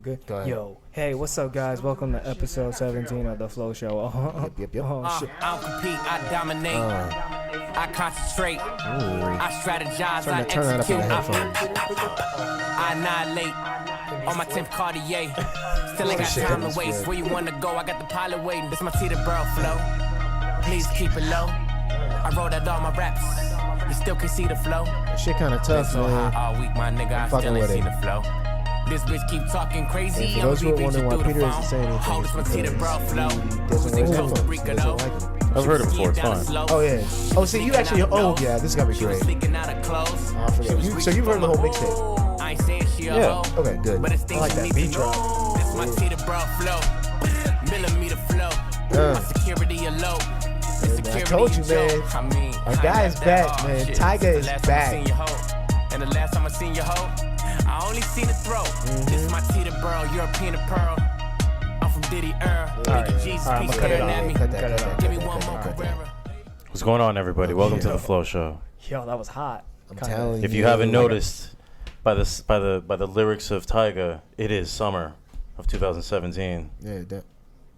Good. Go ahead. Yo, hey, what's up, guys? Welcome to episode 17 of the Flow Show. Yep. Oh, shit. I don't compete, I dominate. I concentrate. I strategize. Turn that up in the headphones. I annihilate. On my 10th Cartier. Still ain't got Shit, time to that's waste. good. Where you wanna go? I got the pilot waiting. This my Teeter-Burrow flow. Please keep it low. I wrote out all my raps. You still can see the flow. That shit kind of tough, So man. high all week, my nigga. I fucking still ain't with seen it. the flow. This bitch keep talking crazy. And for I'ma those who are beat wondering you why through the Peter isn't phone. saying anything, Hold this my it's Teeter-Burrow flow. he Was doesn't in like Costa headphones. Rica, He though. doesn't like them. I've heard it before, it's fine. Oh, yeah. Oh, see, you actually... Oh, yeah, this is going to be great. I forget. So you've heard the whole mixtape? I ain't saying she a Yeah. hoe, Okay, good. but it's I things like you that need beat to know. drop. This my Teeter-Burrow flow. Millimeter flow. My security low. I told you, man. I mean, Our guy is back, man. Tyga is back. And the last time I seen your hoe, I only seen the throat. This is my Teeter-Burrow, European pearl. I'm from Diddy Earl. Nigga Jesus, All right, keep I'ma cut it staring off. at me. Cut that. Give me one more Carrera. What's going on, everybody? Welcome to the Flow Show. Yo, that was hot. I'm Kinda. telling you. If you haven't noticed by the lyrics of Tyga, it is summer of 2017, Yeah,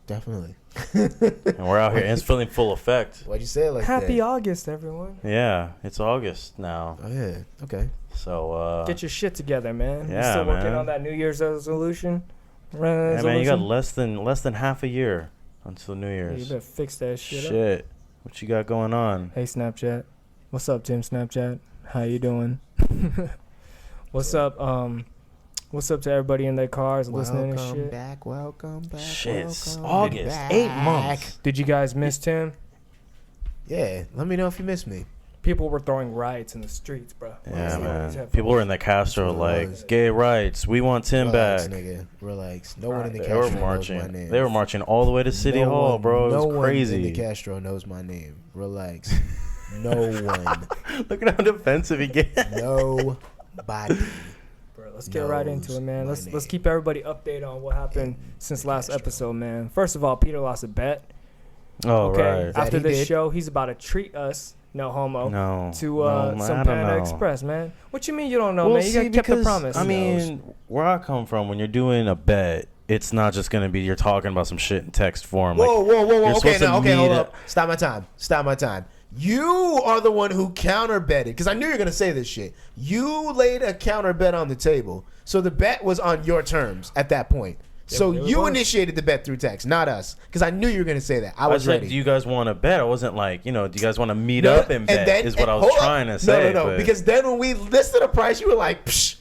definitely. and we're out here, and it's feeling full effect. Why'd you say it like Happy that? August, everyone. Yeah, it's August now, Oh, yeah. Okay. so Get your shit together, man. You yeah, still working man. on that New Year's resolution? yeah, man, you got less than half a year until New You Year's. better fix that shit up. Shit, what you got going on? Hey, Snapchat. What's up, Tim Snapchat? How you doing? What's up? What's up to everybody in their cars listening and shit? Welcome back. Shit, it's welcome August, back. 8 months. Did you guys miss Tim? Yeah, let me know if you miss me. People were throwing riots in the streets, bro. Yeah, These man. headphones. People were in the Castro Relax. like gay rights. We want Tim Relax, back. nigga. Relax. No one in the They Castro were knows marching. my name. They were marching all the way to City No Hall, one- bro. It no was one crazy. in the Castro knows my name. Relax. No one. Look at how defensive he gets. Nobody. Bro, let's get right into it, man. my Let's name. keep everybody updated on what happened since last episode, man. First of all, Peter lost a bet. Oh, Okay, right. That after he this did? show, he's about to treat us, no homo, No. to No, man, some I don't Panda know. Express, man. What you mean you don't know, Well, man? You see, kept the because, promise. I mean, where I come from, when you're doing a bet, it's not just going to be you're talking about some shit in text form. Whoa. you're Okay, supposed to now, okay, hold meet up. Stop my time. You are the one who counter betted because I knew you were gonna say this shit. You laid a counter bet on the table, so the bet was on your terms at that point. So it you was. initiated the bet through text, not us, because I knew you were gonna say that. I I was said, ready. do you guys want to bet? I wasn't like, do you guys want to meet No, up and bet is what I was hold up. trying to say. No, but- because then when we listed a price, you were like, Psh,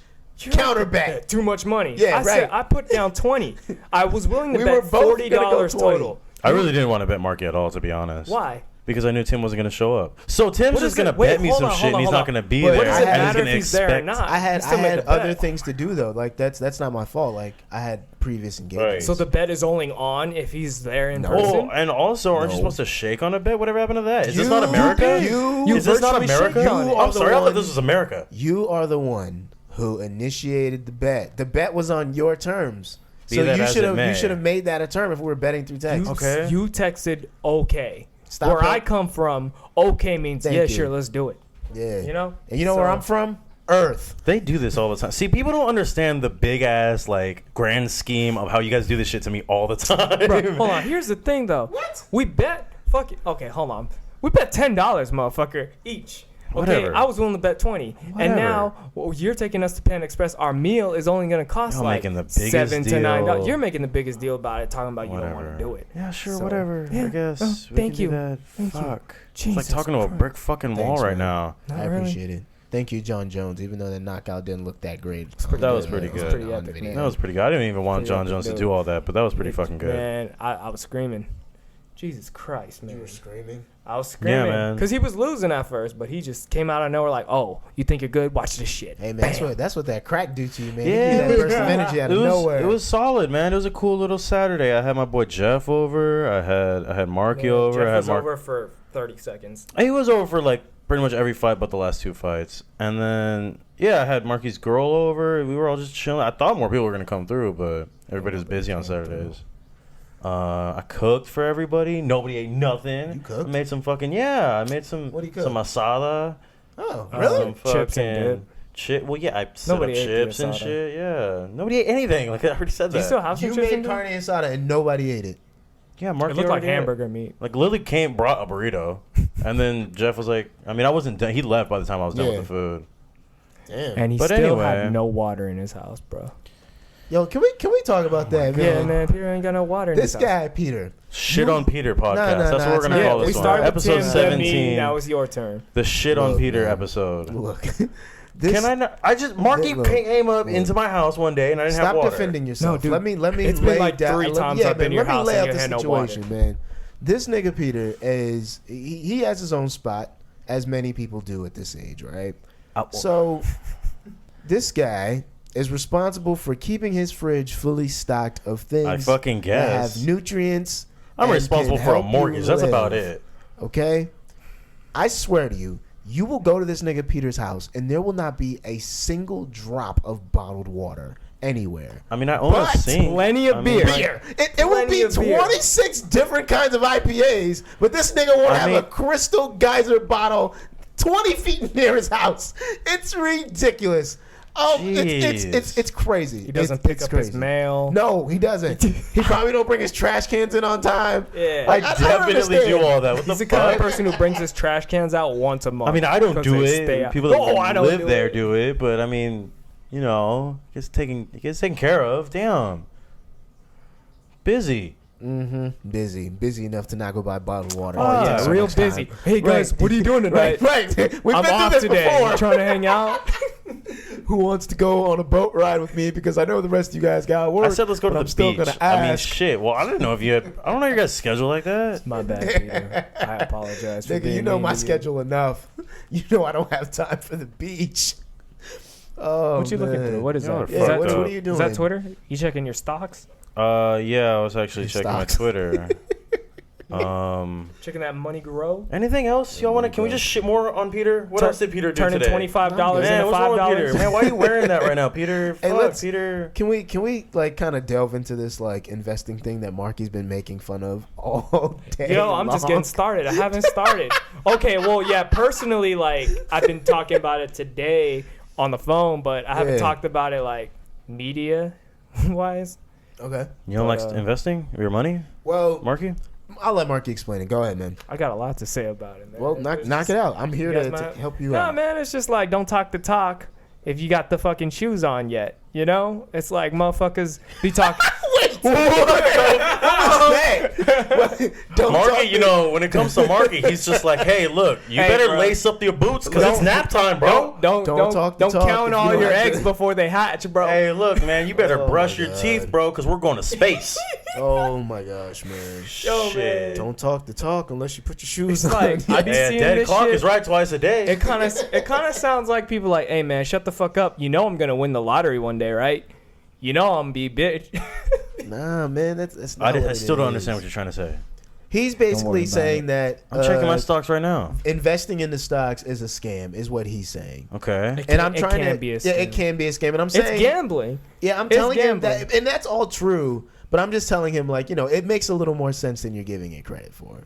counter bet. Too much money. Yeah, I said right. I put down 20. I was willing to We were bet both $40 gonna go 20. total. I really didn't want to bet Marky at all, to be honest. Why? Because I knew Tim wasn't going to show up. So Tim's What just is going it? to Wait, bet me hold some on, shit hold and on, he's hold not on. going to be But there. what does it and he's matter going if to he's there or expect. not? I You had still make the other bet. things to do though. Like that's not my fault. Like I had previous engagements. So the bet is only on if he's there in No. person. Oh, and also, aren't you No. supposed to shake on a bet? Whatever happened to that? Is this You not America? did. You Is this not virtually America? shaked on it. I'm the sorry, I thought one- this was America. You are the one who initiated the bet. The bet was on your terms. Be So that you as should it have may. made that a term if we were betting through text. You, Okay. you texted okay. Stop Where that. I come from, okay means Thank yeah, you. sure, let's do it. Yeah. You know? And you know where So- I'm from? Earth. They do this all the time. See, people don't understand the big ass like grand scheme of how you guys do this shit to me all the time. Bro, hold on. Here's the thing, though. What? We bet. Fuck it. Okay, hold on. We bet $10, motherfucker, each. Okay, Whatever. I was willing to bet 20, and Whatever. now you're taking us to Panda Express. Our meal is only going to cost Y'all like making the biggest $7 to $9. deal. You're making the biggest deal about it, talking about you don't want Whatever. to do it. Yeah, sure, So, whatever. yeah. I guess. Oh, we thank can you. do that. Thank you. Fuck. It's Jesus like talking to a Christ. brick fucking wall Thanks, right man. now. Not I really. appreciate it. Thank you, John Jones. Even though the knockout didn't look that great. That was pretty It was good. pretty on epic, video. That was pretty good. I didn't even want Pretty John epic Jones to build. do all that, but that was pretty fucking good. Man, I was screaming. Jesus Christ, man. You were screaming. I was screaming. man. Because he was losing at first, but he just came out of nowhere like, oh, you think you're good? Watch this shit. Hey man, Bam. that's what that crack do to you, man. Yeah, It gives you it that was- burst of energy out of nowhere. It was solid, man. It was a cool little Saturday. I had my boy Jeff over. I had Marky over. Jeff I had was over for 30 seconds. He was over for like pretty much every fight but the last two fights. And then I had Marky's girl over. We were all just chilling. I thought more people were gonna come through, but everybody was busy on Saturdays. I cooked for everybody. Nobody ate nothing. You cooked? I made some fucking I made some What do you cook? some asada. Oh, Some really? Chips and fucking dip. Chip. Well, yeah, I set Nobody up ate chips the and asada. shit. Yeah, nobody ate anything. Like I already said Do that. you still have some You chips in made there? carne asada and nobody ate it. Yeah, Marky It looked like already ate. hamburger meat. Like Lily brought a burrito, and then Jeff was like, I mean, I wasn't done. He left by the time I was done Yeah. with the food. Damn. And he But still anyway. had no water in his house, bro. Yo, can we talk about that, Yeah, man? man, Peter ain't got no water in This his house. guy, Peter. Shit You- on Peter podcast. No, That's what we're gonna it's Yeah, call not. we this one. started with Episode Tim, then me, 17. now it's your turn. The shit on Look, Peter man. episode. Look. Can I not? I just Marky Look, came up look. into my house one day and I didn't have Stop water. defending yourself. No, dude. Let me It's lay been like down. 3 let- times yeah, I've been man, in your let me house lay and out you the had no situation, water. man. This nigga Peter is he has his own spot, as many people do at this age, right? So this guy is responsible for keeping his fridge fully stocked of things I fucking that guess. have nutrients. I'm and responsible can for a help you mortgage. That's about live. it. Okay? I swear to you, you will go to this nigga Peter's house and there will not be a single drop of bottled water anywhere. I mean, I own a But sink. plenty of I mean, beer. like- Beer. It will Plenty be of beer. 26 different kinds of IPAs, but this nigga won't I have mean- a Crystal Geyser bottle 20 feet near his house. It's ridiculous. Oh, it's crazy. He doesn't It's pick up crazy. his mail. No, he doesn't. He probably don't bring his trash cans in on time. Yeah. Like, I don't definitely do understand. all that. What He's the the kind of fuck? person who brings his trash cans out once a month. I mean, I don't 'cause do they stay it. out. People that I don't live do there it. do it, but I mean, you know, it gets taken care of. Damn. Busy. Busy enough to not go buy bottled water. Oh, It yeah, takes so real much time. busy. Hey, guys, what are you doing tonight? Right. We've I'm been off through this today. before. You trying to hang out? Who wants to go on a boat ride with me? Because I know the rest of you guys got work. I said let's go to but the I'm still beach. gonna I mean, ask. shit. Well, I didn't know if you had. I don't know your guys' schedule like that. My bad, Peter. I apologize. For Nigga, being you know mean my to schedule enough. You know I don't have time for the beach. Oh, What you looking man. through? What is Y'all that? are Is Yeah, that what fucked are up. you doing? Is that Twitter? You checking your stocks? Yeah, I was actually Hey, checking my stocks. Twitter. Checking that money grow? Anything else y'all want to? Can we just shit more on Peter? What else did Peter do Turning today? $25 Man, into what's wrong with Peter? $5? Man, why are you wearing that right now, Peter? Hey, Fuck, let's- Peter. Can we like kind of delve into this like investing thing that Marky's been making fun of all day? Yo, I'm just long? getting started. I haven't started. Okay, well, yeah, personally, like, I've been talking about it today on the phone, but I haven't Yeah. talked about it, like, media-wise. Okay. You don't But, like investing your money, Well, Marky? I'll let Marky explain it. Go ahead, man. I got a lot to say about it, man. Well, knock it out. I'm here You to guys mind? help you Nah, out. man, it's just like, don't talk the talk if you got the fucking shoes on yet, you know? It's like motherfuckers be talking. Don't Marky, talk you know, when it comes to Marky, he's just like, hey, look, you Hey, better bro. lace up your boots because it's Don't- nap time, bro. Don't talk the talk count if all you don't your have to. eggs before they hatch, bro. Hey, look, man, you better Oh brush my your God. teeth, bro, because we're going to space. Oh my gosh, man. Yo, man. Don't talk the talk unless you put your shoes It's on. like, I be Yeah, seeing dead this clock shit. is right twice a day. It kind of sounds like people like, hey man, shut the fuck up. You know I'm gonna win the lottery one day, right? You know I'm gonna be bitch. Nah, man, that's not I what still it don't is. understand what you're trying to say. He's worry basically about saying that I'm checking my stocks right now. investing in the stocks is a scam, is what he's saying. Okay. And I'm It trying can to, be a yeah, it scam. can be a scam. And I'm saying, It's gambling. yeah, I'm It's telling him gambling. that, and that's all true. But I'm just telling him, like, you know, it makes a little more sense than you're giving it credit for.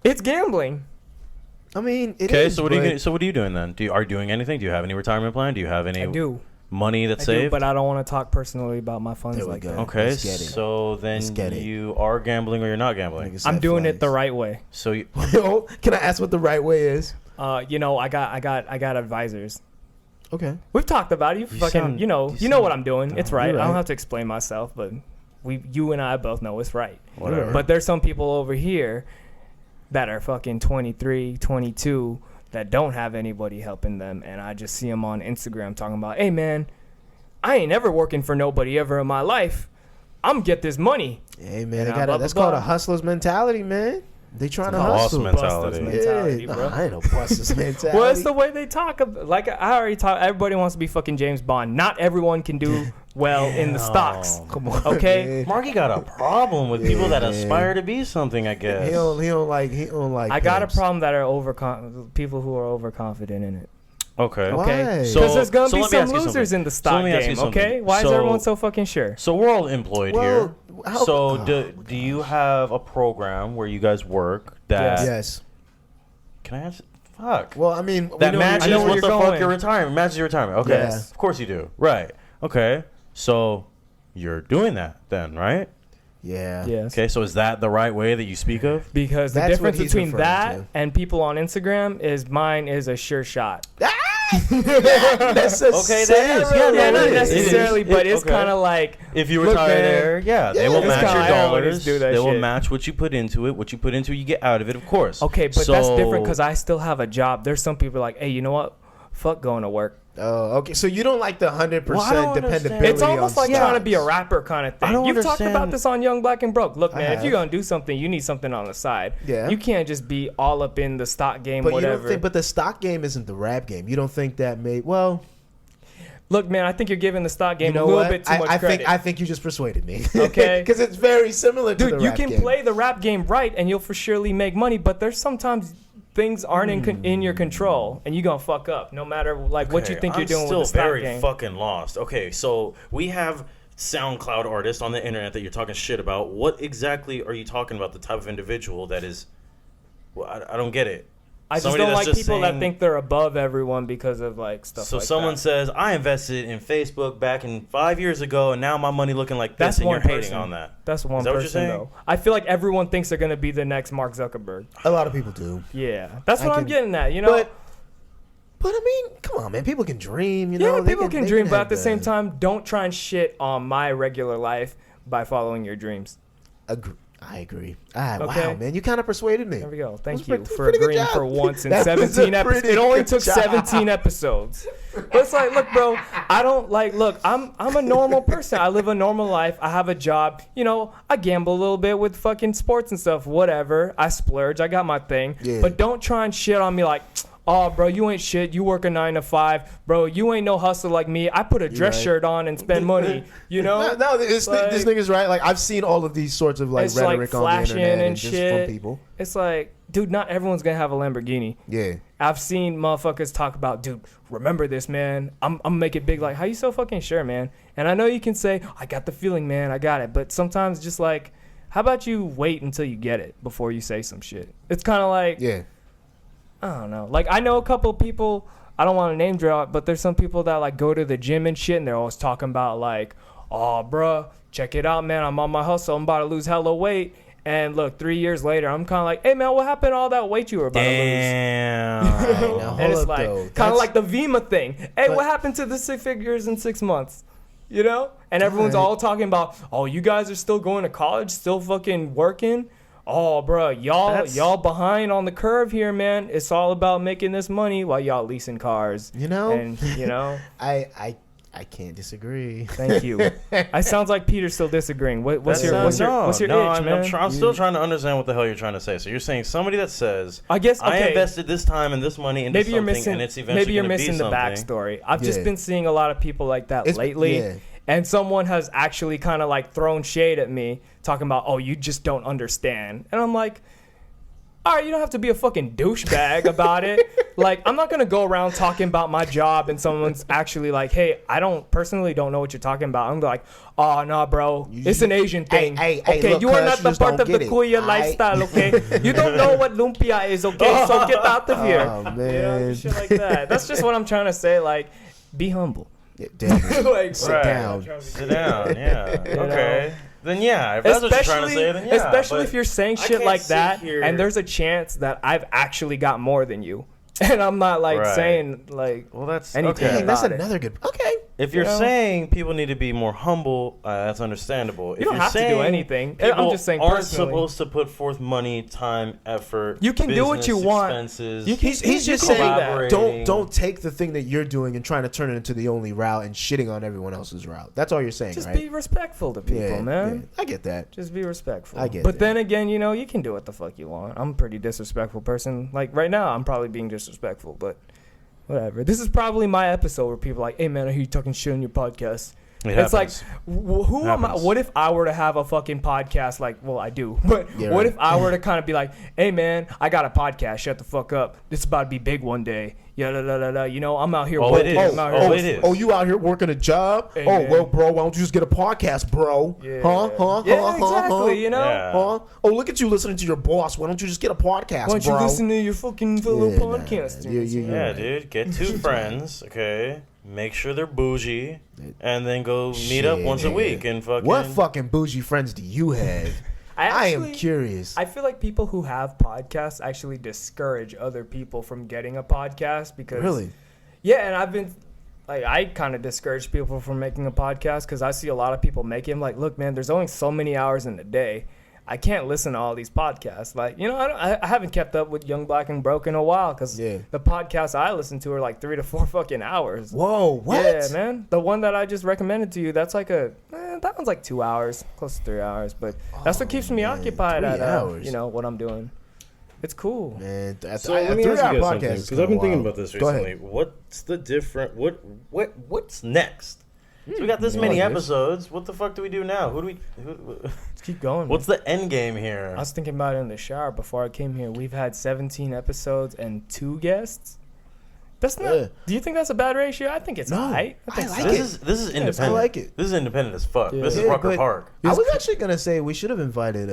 It's gambling. I mean, it Okay, is, so what are you doing then? Are you doing anything? Do you have any retirement plan? Do you have any I do. money that's I do, saved? but I don't want to talk personally about my funds There we like go. that. Okay, Let's get it. so then Let's get it. you are gambling or you're not gambling. Niggas I'm have doing it the flags. right way. So you, Can I ask what the right way is? You know, I got advisors. Okay. We've talked about it. You fucking, sound- you know sound- what I'm doing. It's you're right. I right. don't have to explain myself, but you and I both know it's right. Whatever. But there's some people over here that are fucking 23, 22 that don't have anybody helping them, and I just see them on Instagram talking about, hey man, I ain't ever working for nobody ever in my life. I'm get this money. Hey, man, And they I got blah, that's blah, called blah. a hustler's mentality, man. They trying to a boss hustle. mentality. Busters mentality, Yeah, bro. nah, I ain't no busters mentality. Well, it's the way they talk. Like I already talked. Everybody wants to be fucking James Bond. Not everyone can do well in the stocks. Come on, Okay? man. Marky got a problem with people that Yeah. aspire to be something, I guess. He don't like. I got a pimps. problem that are people who are overconfident in it. Okay. Why? Okay, So- because there's gonna so be let me some ask you losers something. in the So stock let me ask you game. something. Okay, why is So- everyone so fucking sure? So we're all employed Well, here. how- So oh, do you have a program where you guys work that? Yes. Yes. Can I ask? Fuck. Well, I mean, That we know matches I know where what you're the fuck going. your retirement. Matches your retirement. Okay. Yes. Of course you do. Right. Okay. So you're doing that then, right? Yeah. Yes. Okay. So is that the right way that you speak of? Because the That's what difference he's between referring that to. and people on Instagram is mine is a sure shot. That's Okay, that is. Yeah, Yeah, no, not it is. necessarily, It is. but it's Okay. kind of like If you look, retire man, there, yeah, they will it's match kinda your like I always dollars. do that They will shit. match what you put into it. What you put into it, you get out of it, of course. okay, but So- that's different because I still have a job. There's some people like, hey, you know what? Fuck going to work. Oh, okay. So you don't like the 100% Well, I don't dependability. understand. It's almost on like stocks. trying to be a rapper kind of thing. I don't You've talked understand- about this on Young Black and Broke. Look, I man, if have. you're gonna do something, you need something on the side. Yeah. You can't just be all up in the stock game, But you whatever. don't think, but the stock game isn't the rap game. You don't think that may well. Look, man, I think you're giving the stock game You know a little what? bit too much I credit. think you just persuaded me. Okay. Because it's very similar to Dude, the you rap can game. play the rap game right, and you'll for surely make money. But there's sometimes things aren't in your control, and you're gonna fuck up, no matter like what you Okay, think you're I'm doing still with the stock very game. fucking lost. Okay, so we have SoundCloud artists on the internet that you're talking shit about. What exactly are you talking about? The type of individual that is? Well, I don't get it. I just Somebody don't that's like just people that saying- think they're above everyone because of like stuff. So like someone that. says, I invested in Facebook back in 5 years ago, and now my money looking like this, That's and you're one hating person. on that. That's one Is that what you're person saying? though. I feel like everyone thinks they're gonna be the next Mark Zuckerberg. A lot of people do. Yeah, that's I what I'm can- getting at. You know, But I mean, come on, man. People can dream. You know, yeah, They people can they dream, but have at the same time, don't try and shit on my regular life by following your dreams. I agree. Wow, Okay. man, you kind of persuaded me. There we go. Thank That was you a for pretty good agreeing job. for once in That was a 17 episodes. pretty It only good took job. 17 episodes. But it's like, look, bro, I don't like. Look, I'm a normal person. I live a normal life. I have a job. You know, I gamble a little bit with fucking sports and stuff. Whatever. I splurge. I got my thing. Yeah. But don't try and shit on me like, oh, bro, you ain't shit. You work a 9 to 5, bro. You ain't no hustle like me. I put a dress right. shirt on and spend money. You know? No, this Like- nigga's right. Like I've seen all of these sorts of like It's like rhetoric on the flashing internet and just shit. from people. It's like, dude, not everyone's gonna have a Lamborghini. Yeah. I've seen motherfuckers talk about, dude, remember this, man. I'm gonna make it big. Like, how you so fucking sure, man? And I know you can say, I got the feeling, man. I got it. But sometimes just like, how about you wait until you get it before you say some shit? It's kind of like, Yeah. I don't know. Like, I know a couple of people, I don't want to name drop, but there's some people that like go to the gym and shit, and they're always talking about like, oh, bruh, check it out, man. I'm on my hustle. I'm about to lose hella weight. And look, 3 years later, I'm kind of like, hey, man, what happened to all that weight you were about to lose? Damn. Now, And it's hold up, like though. kind of That's- like the Vima thing. Hey, But- what happened to the 6 figures in 6 months? You know? And everyone's Alright. all talking about, oh, you guys are still going to college, still fucking working. Oh, bro, y'all behind on the curve here, man. It's all about making this money while y'all leasing cars. You know? And you know, I can't disagree. thank you. It sounds like Peter's still disagreeing. What's your That's- itch, man? I'm still trying to understand what the hell you're trying to say. So you're saying somebody that says, I guess I okay. invested this time and this money into Maybe you're something, missing. and it's eventually Maybe you're gonna be missing the something. backstory. I've just Yeah. been seeing a lot of people like that It's- lately, yeah. and someone has actually kind of like thrown shade at me, talking about, "Oh, you just don't understand," and I'm like, all right, you don't have to be a fucking douchebag about it. Like, I'm not gonna go around talking about my job and someone's actually like, hey, I don't know what you're talking about. I'm like, oh no, bro, it's an Asian thing. Hey, okay, look, you are cuz, not you the just part don't of the get it. Kuya lifestyle, okay? You don't know what lumpia is, okay? So get out of here. Oh, You know, man. shit like that. That's just what I'm trying to say. Like, be humble. Yeah, damn it. Like, Sit Right. down. Sit down, yeah. You know? Okay. Then yeah, if that's what you're trying to say, then yeah. especially but if you're saying I shit can't like sit that, here- and there's a chance that I've actually got more than you, and I'm not like Right. saying like Well, that's anything okay. Dang, that's about it. another good. Okay. If you're You know? saying people need to be more humble, that's understandable. If don't you're have to do saying anything. I'm people just saying aren't personally. supposed to put forth money, time, effort. You can do what you business want. Expenses. You can- He's just can saying do that. collaborating. don't take the thing that you're doing and trying to turn it into the only route and shitting on everyone else's route. That's all you're saying, just right? be respectful to people, man. yeah. I get that. Just be respectful. I get but that. then again, you know, you can do what the fuck you want. I'm a pretty disrespectful person. Like right now, I'm probably being disrespectful, but whatever. This is probably my episode where people are like, hey man, I hear you talking shit on your podcast. It's like, happens. who am I? Happens. What if I were to have a fucking podcast? Like, well, I do, but Yeah, what right. if I were to kind of be like, hey man, I got a podcast. Shut the fuck up. It's about to be big one day. Yeah, da, da, da, da. You know, I'm out here. Oh, working. it is. I'm out Oh, here it is. Oh, you out here working a job? Hey, oh, man. well, bro, why don't you just get a podcast, bro? Yeah. Huh? Yeah, exactly. You know. Yeah. Huh? Oh, look at you listening to your boss. Why don't you just get a podcast, Why don't you bro? listen to your fucking fellow Yeah, nah. podcasters? Yeah, dude. Get two friends, okay? Make sure they're bougie, and then go meet up once a Shit. week and fucking. What fucking bougie friends do you have? I am actually- curious. I feel like people who have podcasts actually discourage other people from getting a podcast because Really? Yeah, and I've been like, I kind of discourage people from making a podcast because I see a lot of people make it. I'm like, look, man, there's only so many hours in the day. I can't listen to all these podcasts. Like, you know, I haven't kept up with Young Black and Broke in a while because Yeah. the podcasts I listen to are like 3 to 4 fucking hours. Whoa, what? Yeah, man. The one that I just recommended to you, that's like that one's like 2 hours, close to 3 hours. But that's what keeps me man, occupied 3 at, hours. you know, what I'm doing. It's cool. Man, So let me ask you guys something, because I've been thinking about this Go ahead. recently. What's the different? What's next? So we got this many this. episodes. What the fuck do we do now? Let's keep going. What's the end game here? I was thinking about it in the shower before I came here. We've had 17 episodes and 2 guests. That's not. Yeah. Do you think that's a bad ratio? I think it's No, alright. I think like so. it. This is independent. I like it. This is independent as fuck. Yeah. This is Yeah, Rucker but- Park. I was actually gonna say we should have invited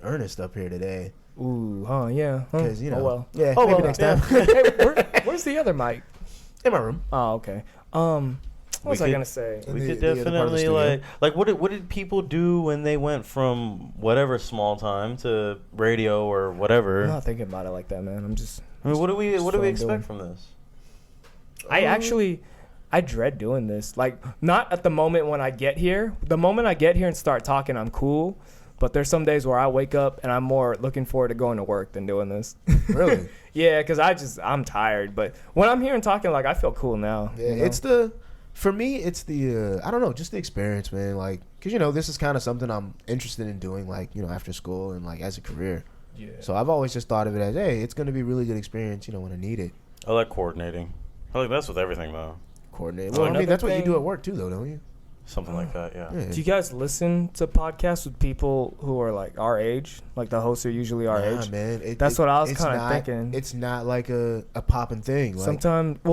Ernest up here today Ooh, huh? Yeah. Huh. because you know. Oh well. Yeah, Oh maybe well. next yeah. time. Hey, where's the other mic? In my room. Oh, okay. What was I could- gonna say? We the- could the other part of the definitely studio. like what did people do when they went from whatever small time to radio or whatever? I'm not thinking about it like that, man. I'm just. I mean, what do we what I'm expect doing. from this? I dread doing this. Like, not at the moment when I get here. The moment I get here and start talking, I'm cool. But there's some days where I wake up and I'm more looking forward to going to work than doing this. Really? Yeah, because I'm tired. But when I'm here and talking, like, I feel cool now. Yeah, you know? it's for me, it's the I don't know, just the experience, man. Like, cause you know, this is kind of something I'm interested in doing, like, you know, after school and like as a career. Yeah. So I've always just thought of it as, hey, it's gonna be a really good experience, you know, when I need it. I like coordinating. I like that's with everything though. Coordinate. So Well, I mean, another that's what you do thing- at work too, though, don't you? Something like that, yeah. Yeah. Do you guys listen to podcasts with people who are like our age? Like the hosts are usually our Nah, age. man. That's what I was it's kinda not- thinking. It's not like a popping thing. Like,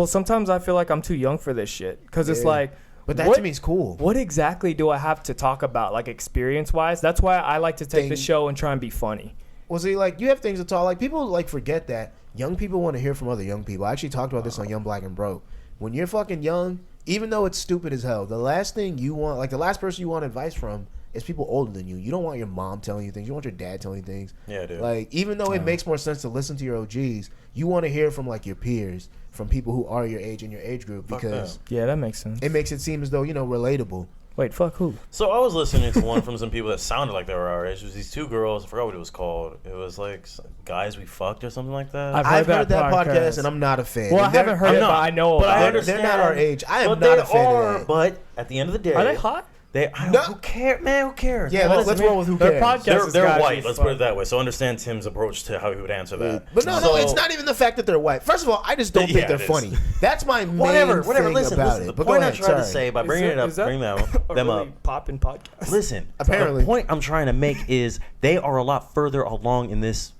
Sometimes I feel like I'm too young for this shit because it's Yeah. like. but that what- to me is cool. What exactly do I have to talk about, like experience-wise? That's why I like to take the Thing- show and try and be funny. Well, see, like, you have things to talk. Like, people like forget that young people want to hear from other young people. I actually talked about this on Young Black and Broke. When you're fucking young, even though it's stupid as hell, the last thing you want, like the last person you want advice from, is people older than you. You don't want your mom telling you things. You want your dad telling you things. Yeah, dude. Like, even though it makes more sense to listen to your OGs, you want to hear from like your peers, from people who are your age and your age group, Fuck because Yeah, that makes sense. it makes it seem as though, you know, relatable. Wait, fuck who? So I was listening to one from some people that sounded like they were our age. It was these two girls. I forgot what it was called. It was like Guys We Fucked or something like that. I've I've heard that podcast. podcast and I'm not a fan. Well, I And they're- haven't heard I'm it, not. but I know But I about it. understand. They're not our age. I am but not they a fan are, of that. But at the end of the day, Are they hot? No. Who cares, man? Who cares? Yeah, Man, let's listen, roll with who Their cares. podcast They're, is they're Guys white. We Let's put it Fucked. that way. So understand Tim's approach to how he would answer that. But no, So- it's not even the fact that they're white. First of all, I just don't think Yeah, they're it is. funny. That's my main Whatever. thing Listen. about it. The But go point I ahead, tried to sorry. say by Is bringing that- it up, is that bring them a them really up. popping podcast. Listen, Apparently. the point I'm trying to make is they are a lot further along in this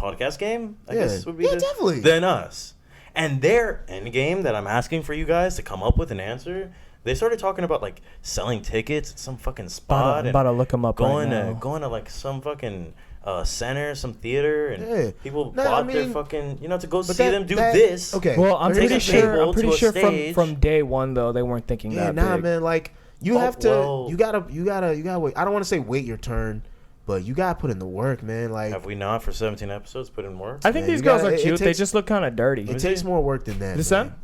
podcast game, I Yeah. guess would be Yeah, the- definitely. than us. And their end game that I'm asking for you guys to come up with an answer, they started talking about like selling tickets at some fucking spot. I'm about to look 'em up right going now. going to like some fucking center, some theater, and Yeah. people No, bought I their mean, fucking, to go but see that- them do that- this. Okay. Well, I'm But here's pretty the thing. sure. I'm to pretty a sure stage. from day one though they weren't thinking Yeah, that nah, big. man. Like you Oh, have to, well. you gotta wait. I don't want to say wait your turn, but you gotta put in the work, man. Like Have we not for 17 episodes put in work? I think Yeah, these you girls gotta- are it cute. They takes- just look kind of dirty. it takes more work than that. This man. time?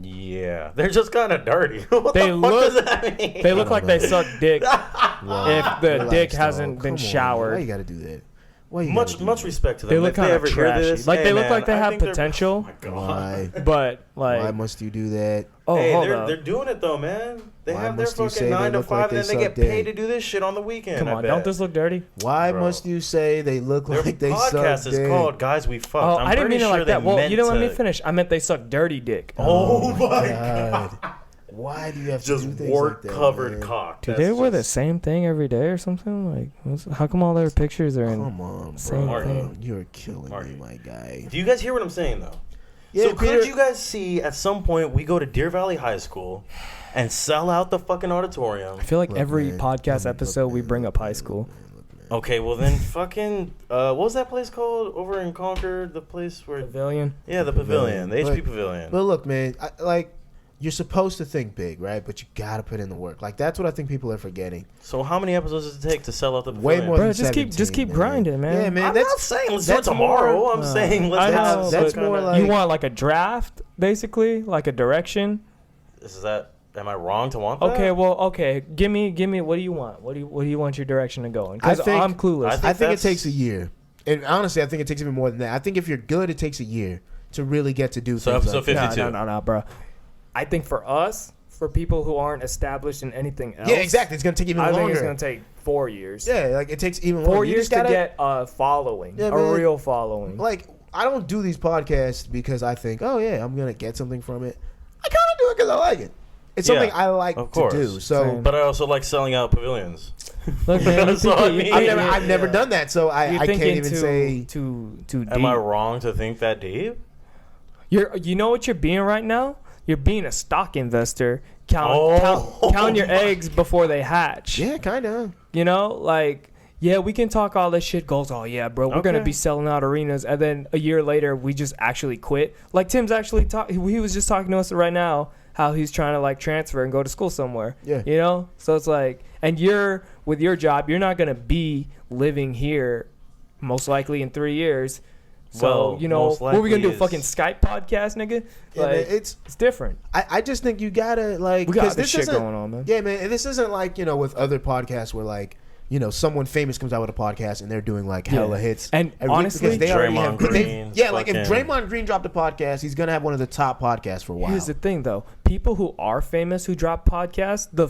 Yeah, they're just kind of dirty. What They the fuck look- does that mean? They look don't like they know. suck dick Wow. if the Relax, dick dog. hasn't Come been on, showered. Why you gotta do that? Why you much gotta do much that? respect to them. They look If they kind of ever hear trashy. this, Like hey, they look man, like they I have think they're- potential, Oh my God. Why? but Why like, must you do that? oh, Hey, hold they're up. doing it though, man. They Why have their must you say fucking they 9 to look 5, like and then they they get suck paid dick? to do this shit on the weekend. Come I on, bet. don't this look dirty? Why Bro. must you say they look Their like they suck podcast is dick? called Guys We Fucked. Oh, I'm I didn't pretty mean it sure like they that. Well, meant you don't let me to- finish. I meant they suck dirty dick. Oh my God. Why do you have to Just do things wart like that, covered man? cock. Do That's they wear the just- same thing every day or something? Like, how come all their pictures are in? Come on, Same bro. thing. You're killing Marky. me, my guy. Do you guys hear what I'm saying though? Yeah, So Peter- could you guys see at some point we go to Deer Valley High School and sell out the fucking auditorium? I feel like Look, every man. podcast Look, episode we man. bring Look, up high man. school. Look, man. Okay, well then fucking what was that place called over in Concord? The place where Pavilion. yeah, the pavilion, the HP But- Pavilion. But look, man, like you're supposed to think big, right? But you gotta put in the work. Like that's what I think people are forgetting. So how many episodes does it take to sell out the Way pavilion? more Bro, than just keep 17, grinding, man. Yeah, man. I'm that's not saying let's do it that's tomorrow. more- I'm saying let's I have know, some that's kinda- more like- You want like a draft, basically, like a direction. Is that? Am I wrong to want that? Okay, well, okay. Give me. What do you want? What do you want your direction to go in? Because I think- I'm clueless. I I think it that's- takes a year. And honestly, I think it takes even more than that. I think if you're good, it takes a year to really get to do So things episode like that. 52. No, bro. I think for us, for people who aren't established in anything else, Yeah, exactly. It's gonna take even I longer. think it's gonna take 4 years. Yeah, like it takes even 4 longer. You years just gotta, to get a following, Yeah, a man. real following. Like I don't do these podcasts because I think, oh yeah, I'm gonna get something from it. I kind of do it because I like it. It's Yeah, something I like of to course. do. So Same. But I also like selling out pavilions. Look, man, That's all I mean. I've never done that. So I can't thinking even say. too deep. Am I wrong to think that deep? You know what you're being right now? You're being a stock investor. Count Oh. count your eggs before they hatch. Yeah, kind of. You know, like, yeah, we can talk all this shit. Goes, oh yeah, bro, we're gonna Okay. be selling out arenas, and then a year later, we just actually quit. Like Tim's actually he was just talking to us right now how he's trying to like transfer and go to school somewhere. Yeah. You know, so it's like, and you're with your job, you're not gonna be living here, most likely in 3 years. So Well, you know, most what are we gonna do? likely Fucking is- Skype podcast, nigga? Yeah, Like, man, it's. it's different. I just think you gotta like. We got 'cause this shit isn't- going on, man. Yeah, man. And this isn't like with other podcasts where like someone famous comes out with a podcast and they're doing like hella Yeah. hits. And every week honestly, because they already Draymond have. But they, Green, yeah, like if fucking- Draymond Green dropped a podcast, he's gonna have one of the top podcasts for a while. Here's the thing, though. People who are famous who drop podcasts, the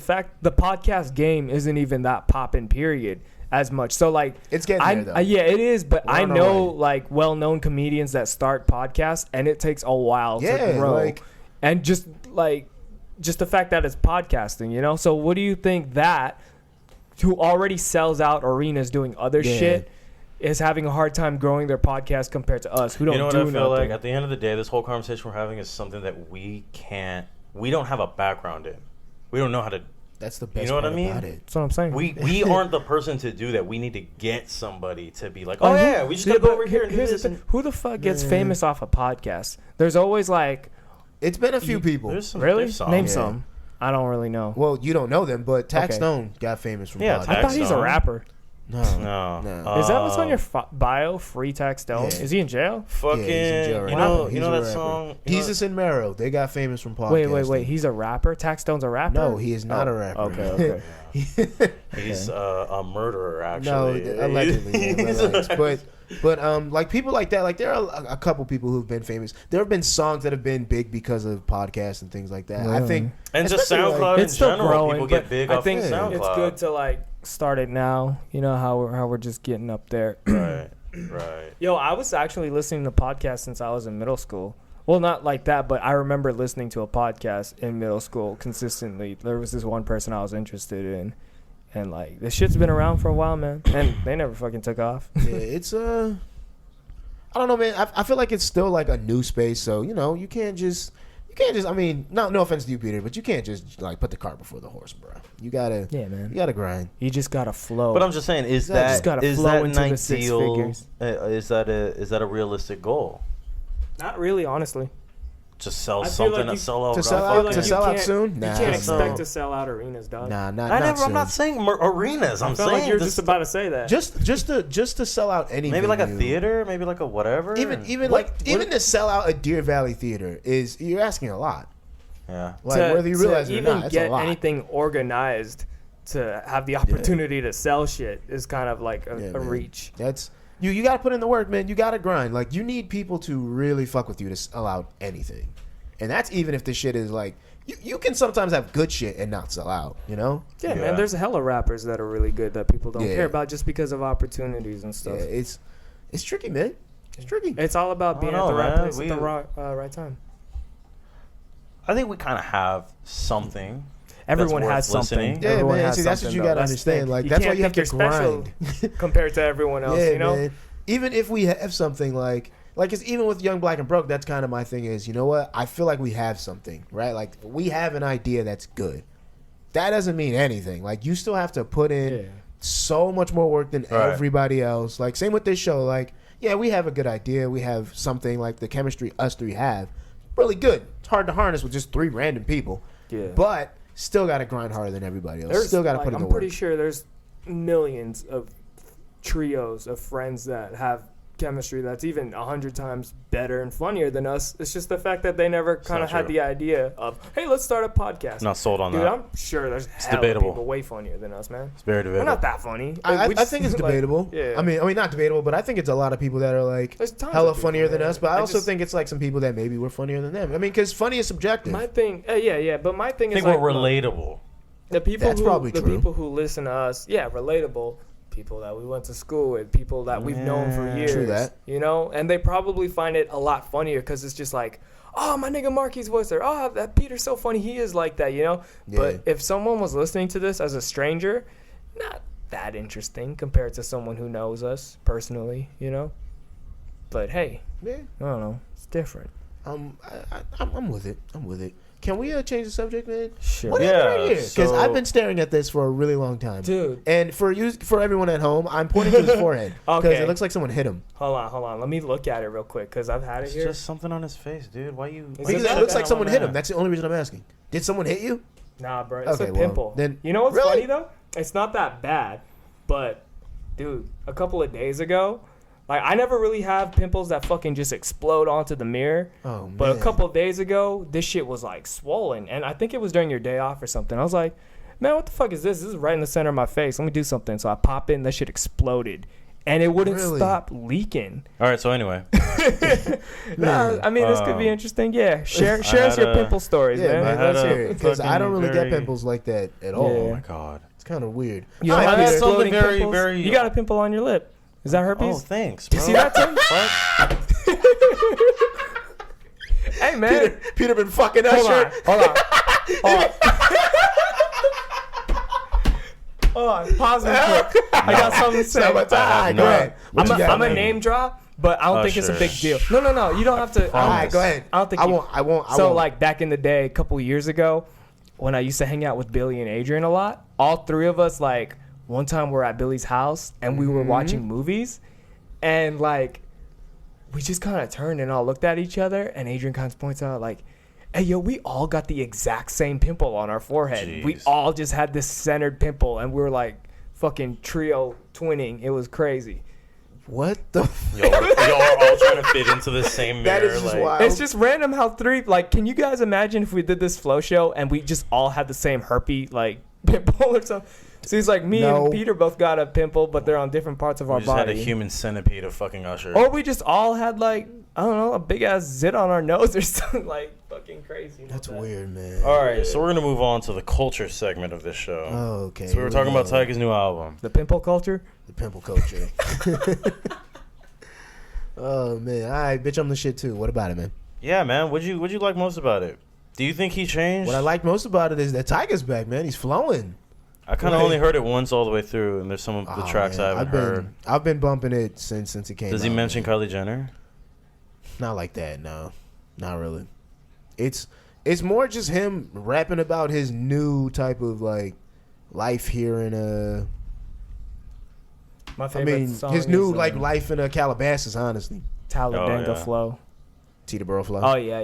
podcast game isn't even that poppin', period, as much. So, like, It's getting I, there, though. yeah, it is. But We're I on our know, way. like, well-known comedians that start podcasts, and it takes a while Yeah, to grow. like- And just the fact that it's podcasting, you know? So, what do you think that, who already sells out arenas doing other Yeah. shit, is having a hard time growing their podcast compared to us who don't You know what do I feel nothing? like? At the end of the day, this whole conversation we're having is something that we don't have a background in. We don't know how to. That's the best know what part I mean? about it. That's what I'm saying. We aren't the person to do that. We need to get somebody to be like, Like, oh who- yeah, we just gotta go but over here and do here's the this. thing. And Who the fuck gets Man. famous off a podcast? There's always like, It's been a few people. there's some, really? there's some. Name Yeah. some. I don't really know. Well, you don't know them, but Tax Okay. Stone got famous from Yeah, podcasts. I thought Tax he's a Stone. rapper. No. No. Is that what's on your bio? Free Tax Stone? Yeah. Is he in jail? fucking? Yeah, he's in jail right you now. know, He's you know a that rapper. song. You know, Jesus and Mero, they got famous from podcasts. Wait. He's a rapper? Tax Stone's a rapper? No, he is not Oh, a rapper. Okay. he's a murderer. No, Actually, allegedly. Yeah, relax. But like people like that, like there are a couple people who've been famous. There have been songs that have been big because of podcasts and things like that. I think, and just especially, SoundCloud It's in still general, growing, people but get big I off think SoundCloud. it's good to like start it now. You know how we're just getting up there. Right. Yo, I was actually listening to podcasts since I was in middle school. Well, not like that, but I remember listening to a podcast in middle school consistently. There was this one person I was interested in, and like this shit's been around for a while, man, and they never fucking took off. yeah, it's I don't know, man. I feel like it's still like a new space, so you can't just. I mean, no offense to you, Peter, but you can't just like put the cart before the horse, bro. You gotta, Yeah, man. you gotta grind. You just gotta flow. But I'm just saying, is Yeah, that just gotta is flow that into an the six ideal? figures. Is that a realistic goal? Not really, honestly. Just sell I feel something like to you- sell out. To sell fucking- out- to sell out soon? You Nah, can't no. expect to sell out arenas, dog. Nah, not. I'm soon. not saying arenas. I'm I felt saying like you were this- just about to say that. just to sell out any maybe like a venue. theater, maybe like a whatever. Even What- even to sell out a Deer Valley theater is you're asking a lot. yeah. Like whether you realize it or even not, it's get a lot. anything organized to have the opportunity to sell shit is kind of like Yeah, a man. reach. That's you got to put in the work, man. You got to grind. Like you need people to really fuck with you to sell out anything, and that's even if the shit is like you can sometimes have good shit and not sell out. You know? Yeah, Yeah. man. There's hella rappers that are really good that people don't Yeah. care about just because of opportunities and Yeah, stuff. it's tricky, man. It's tricky. It's all about I being don't at the know, right man. place at the right time. I think we kind of have something. Everyone worth has something. listening. Yeah, Everyone man. has See, that's what something, you though. gotta That's the understand. thing. Like, that's why can't you have think to you're special grind. compared to everyone else. Yeah, You know. man. Even if we have something like it's even with Young Black and Broke, that's kind of my thing is, you know what? I feel like we have something, right? Like we have an idea that's good. That doesn't mean anything. Like you still have to put in so much more work than Right. everybody else. Like same with this show. Like yeah, we have a good idea. We have something like the chemistry us three have. Really good. It's hard to harness with just three random people. Yeah. But still got to grind harder than everybody else. Still got to put in the I'm work. pretty sure there's millions of trios of friends that have chemistry that's even 100 times better and funnier than us. It's just the fact that they never kind of not had true. the idea of, hey, let's start a podcast. Not sold on Dude, that. I'm sure there's hella debatable. people way funnier than us, man. It's very We're debatable. not that funny. I We just, think it's like, debatable. yeah. I mean, not debatable, but I think it's a lot of people that are like There's tons hella of people, funnier than man. us. But I I also just- think it's like some people that maybe we're funnier than them. I mean, because funny is subjective. My thing, yeah, but my thing I is think like, we're relatable. the people That's who probably the true. people who listen to us, relatable. People that we went to school with, people that we've known for Yeah. years, True that. you know, and they probably find it a lot funnier because it's just like, oh, my nigga Marky's voice there, oh, that Peter's so funny, he is like that, you know. Yeah. But if someone was listening to this as a stranger, not that interesting compared to someone who knows us personally, you know. But hey, Yeah, I don't know, it's different. I'm with it. I'm with it. Can we change the subject, man? Sure. What Yeah, happened right here? Because so- I've been staring at this for a really long time, Dude. And for everyone at home, I'm pointing to his forehead because Okay. it looks like someone hit him. Hold on. Let me look at it real quick because I've had it It's here. just something on his face, dude. Why you? Is Because that it looks bad? like someone hit him. Man. That's the only reason I'm asking. Did someone hit you? Nah, bro, it's Okay, a well, pimple. then- You know what's Really? funny though? It's not that bad, but dude, a couple of days ago, like I never really have pimples that fucking just explode onto the mirror. Oh man. But a couple of days ago, this shit was like swollen, and I think it was during your day off or something. I was like, man, what the fuck is this? This is right in the center of my face. Let me do something. So I pop in, that shit exploded, and it wouldn't Really? stop leaking. All right. So anyway, Nah, I mean, this could be interesting. Yeah, share us your had a- pimple stories, Yeah, man. man, I had let's a hear it. Because I don't fucking really get very- pimples like that at Yeah. all. oh my god. It's kind of weird. You All don't right, have I had Peter. something exploding very, pimples? very- You got a pimple on your lip. Is that herpes? Oh, thanks. You Bro. see that, Tim? Fuck. Hey, man. Peter been fucking Hold on. Usher. Hold on. Pause real quick. I got something to say. Summertime. Go ahead. What you got, I'm a man? name drop, but I don't think it's a Usher. big deal. No. You don't have to. All right, go ahead. I don't think I you- won't. I won't. So, like, back in the day, a couple years ago, when I used to hang out with Billy and Adrian a lot, all three of us, like, one time we're at Billy's house and we were watching movies, and, like, we just kind of turned and all looked at each other, and Adrian kind of points out, like, hey, yo, we all got the exact same pimple on our forehead. We Jeez. all just had this centered pimple, and we were, like, fucking trio twinning. It was crazy. what the? Y'all are all trying to fit into the same mirror. That is just like, wild. It's just random how three, like, can you guys imagine if we did this flow show and we just all had the same herpes, like, pimple or something? So he's like, me No. and Peter both got a pimple, but they're on different parts of we our just had a body. human centipede of fucking Usher. Or we just all had, like, I don't know, a big ass zit on our nose or something, like, fucking crazy. That's weird, man. All right, so we're gonna move on to the culture segment of this show. Oh, okay. So we were talking about Tyga's new album. The pimple culture? the pimple culture. Oh man, all right, bitch, I'm the shit too. What about it, man? Yeah, man. What'd you like most about it? Do you think he changed? What I like most about it is that Tyga's back, man. He's flowing. I kind of Like- only heard it once all the way through, and there's some of the Oh, tracks man, I haven't heard. I've been bumping it since it came. Does he out, mention man. Kylie Jenner? Not like that, no, not really. It's more just him rapping about his new type of like life here in My I favorite mean, song his new is, like life in Calabasas, honestly. Talladega Oh, yeah. Flow. Teterboro Flow. Oh, yeah.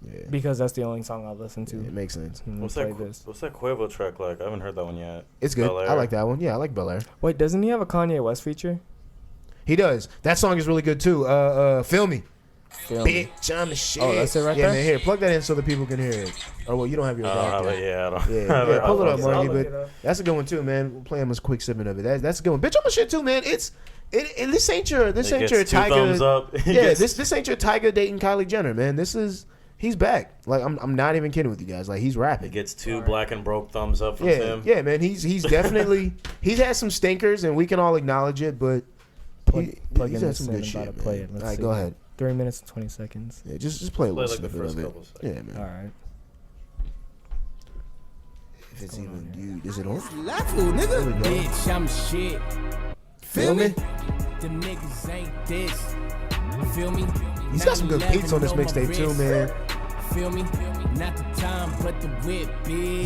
Yeah, Because that's the only song I've listened to. yeah, it makes sense. when we What's play that? this. What's that Quavo track like? I haven't heard that one yet. It's good. Bel Air. I like that one. Yeah, I like Bel Air. Wait, doesn't he have a Kanye West feature? He does. That song is really good too. Feel Me. Feel me. Bitch, I'm the shit. Oh, that's it right yeah, there? man, here, plug that in so that people can hear it. Or well, you don't have your I don't have back it. there. Yeah, I don't. Yeah, have yeah, it. pull it up, I'll Marky. look But it up. that's a good one too, man. We'll play him a quick segment of it. That's a good one. Bitch, I'm a shit too, man. This ain't your It gets two Tyga. thumbs up. Yeah, this ain't your Tyga dating Kylie Jenner, man. He's back. Like I'm not even kidding with you guys. Like he's It rapping. gets two black and broke thumbs up from Yeah, Tim. yeah, man. He's definitely he's had some stinkers, and we can all acknowledge it. But Plug he's in had this some in good and about shit, to play man. it. Let's All right, see. go ahead. 3 minutes and 20 seconds. Yeah, just play a Play little like the snippet first of it. couple seconds. Yeah, man. All right. If it's even you, is it on? Level, nigga. Bitch, I'm shit. Feel me? The niggas ain't this. Feel me? He's got some good beats on this mixtape too, man. Feel me? Not the time, but the whip, bitch.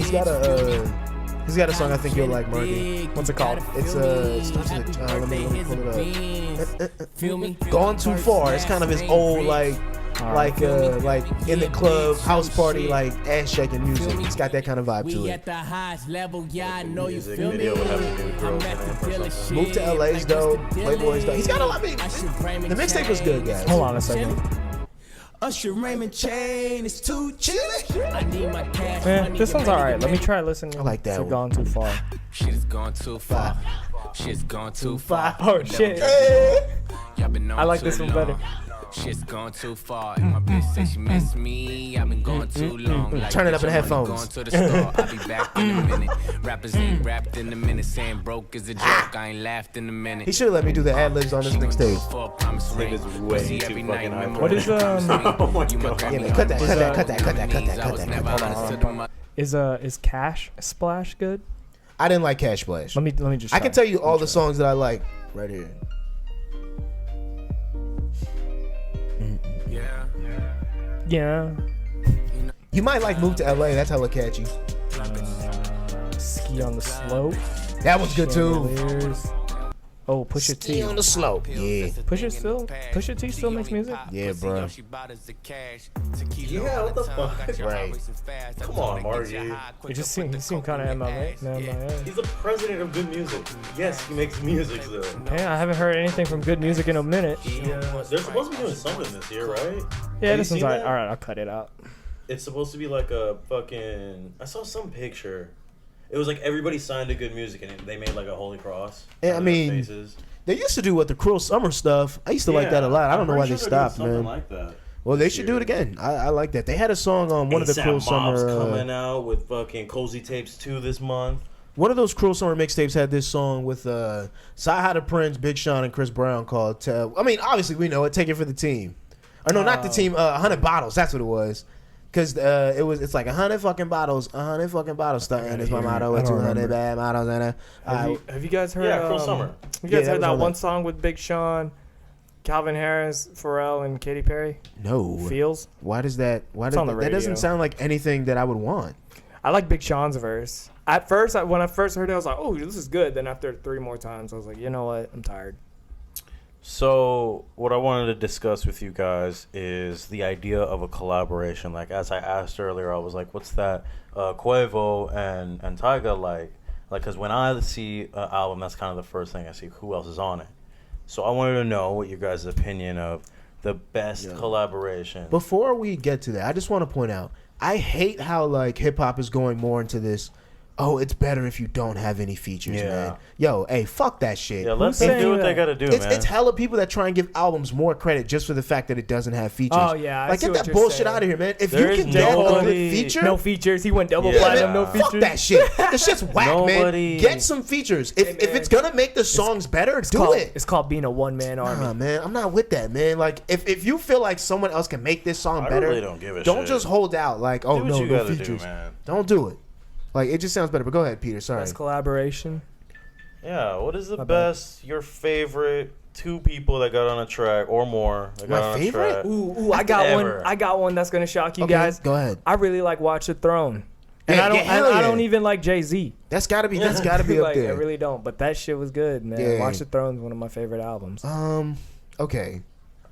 He's got a song I think you'll like, Marky. What's it called? It's starts with let me pull it up. Feel me? Gone Too Far. It's kind of his old like in the club house party like ass shaking music. It's got that kind of vibe to We it. at the highest level, yeah, I know you Music feel me. video would have to do I'm girls at in it the or dealer something. Move to shit, LA's like dope. Mr. Playboy's dope. He's got a lot. I mean, the mixtape was good, guys. Hold on a second. Usher Raymond chain is too chilly. I need my cash money. This one's alright. Let me try listening. I like that to one. Gone Too Far. Shit's gone too far. Shit's gone too far. Oh shit. Y'all been on I like too this one long. better. Shit's gone too far. And my bitch say she miss me. I've been going too long. Like, Turn it up bitch, in I'm headphones. only going to the store. I'll be back in a minute. Rappers ain't rapped in a minute. Saying broke is a joke. I ain't laughed in a minute. He should have let me do the ad libs on this mixtape. Nigga's way too fucking hype. What is Oh my god. Yeah, man, cut that. Is Cash Splash good? I didn't like Cash Splash. Let me just. I can tell you all the songs that I like right here. Yeah. You might like Move to LA. That's hella catchy. Ski on the Slope. That was good too. Chandeliers. Oh, Pusha T. Ski on the slope. Yeah. Pusha T still makes music. Yeah, bro. Yeah, what the fuck? Right. Come on, Margie. He seemed kind of MIA. He's the president of good music. Yes, he makes music though. Hey, I haven't heard anything from good music in a minute. Yeah, they're supposed to be doing something this year, right? Yeah, Have this you one's seen alright. that? Alright, I'll cut it out. It's supposed to be like a fucking. I saw some picture. It was like everybody signed to good music and they made like a holy cross. Yeah, I on their mean, faces. They used to do what the Cruel Summer stuff. I used to like that a lot. I don't know why they stopped, man. Like that. Well, they should do it again. I like that. They had a song on one of the A$AP Cruel Mob's Summer. coming out with fucking Cozy Tapes 2 this month. One of those Cruel Summer mixtapes had this song with Sci-Hi the Prince, Big Sean, and Chris Brown called. I mean, obviously we know it. Take it for the team. Or no, not the team. 100 bottles. That's what it was. Because it's like 100 fucking bottles, 100 fucking bottles. Starting is my motto. With 200 bad bottles and Have you guys heard? Yeah, Cruel Summer. You Yeah, guys that heard was that on one that. song with Big Sean, Calvin Harris, Pharrell, and Katy Perry? no. Feels. Why does that? Why It's does on the that doesn't radio. sound like anything that I would want? I like Big Sean's verse. At first, when I first heard it, I was like, "Oh, this is good." Then after 3 more times, I was like, "You know what? I'm tired." So what I wanted to discuss with you guys is the idea of a collaboration. Like as I asked earlier, I was like, "What's that Quavo and Tyga like?" Like, because when I see an album, that's kind of the first thing I see. Who else is on it? So I wanted to know what you guys' opinion of the best collaboration. Before we get to that, I just want to point out, I hate how like hip hop is going more into this. Oh, it's better if you don't have any features, Yeah. man. Yo, hey, fuck that shit. Yeah, let Who's them saying do what that? they gotta do, It's man. hella people that try and give albums more credit just for the fact that it doesn't have features. Oh, yeah, I like see get what that you're bullshit saying. out of here, man. If There you is can get a good nobody- feature, No features. He went double Yeah. platinum. No Fuck features. fuck that shit. The shit's whack, Nobody- man. Get some features. If it's gonna make the songs better, do it. It's called being a one-man army. Nah, man, I'm not with that, man. Like, if you feel like someone else can make this song I better, really don't give a don't shit. just hold out like, oh Do what no, you no gotta do, features. man. Don't do it. Like, it just sounds better. But go ahead, Peter. Sorry. Best collaboration. Yeah, what is the My bad. best, your favorite 2 people that got on a track or more that got My on favorite? a track? Ooh, I got Ever. one. I got one that's gonna shock you Okay, guys. go ahead. I really like Watch the Throne. And Yeah, I don't. yeah, hell I don't yeah. even like Jay-Z. That's gotta be. That's gotta be up like, I there. really don't. But that shit was good, man. Yeah. Watch the Throne's one of my favorite albums. Okay.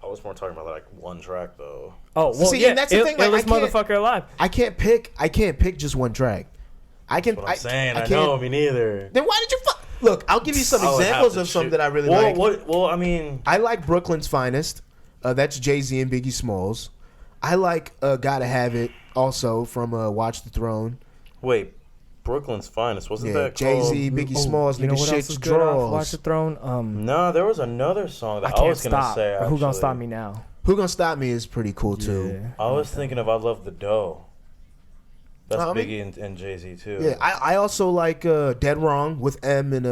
I was more talking about like one track though. Oh, well, See, yeah. and that's the thing, like, Illest I can't- motherfucker alive. I can't pick just one track. I can. That's what I'm saying. I can't. know, me neither. Then why did you fuck? Look, I'll give you some I would have examples to of some choose- that I really well, like. Well, I mean, I like Brooklyn's Finest. That's Jay-Z and Biggie Smalls. I like Gotta Have It also from Watch the Throne. wait, Brooklyn's Finest wasn't Yeah, that Jay-Z, called? Biggie Smalls, You know nigga what else shit's is good off Watch draws. the Throne? No, there was another song that I I, can't was gonna stop. say. Or Who gonna actually. stop me now? Who Gonna Stop Me is pretty cool too. I was thinking of I Love the Dough. That's I mean- Biggie and Jay-Z too. Yeah, I also like Dead Wrong with M and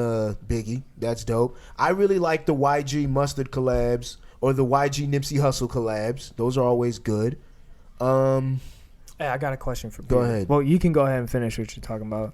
Biggie. That's dope. I really like the YG Mustard collabs or the YG Nipsey Hussle collabs. Those are always good. Hey, I got a question for Go Peter. ahead. Well, you can go ahead and finish what you're talking about.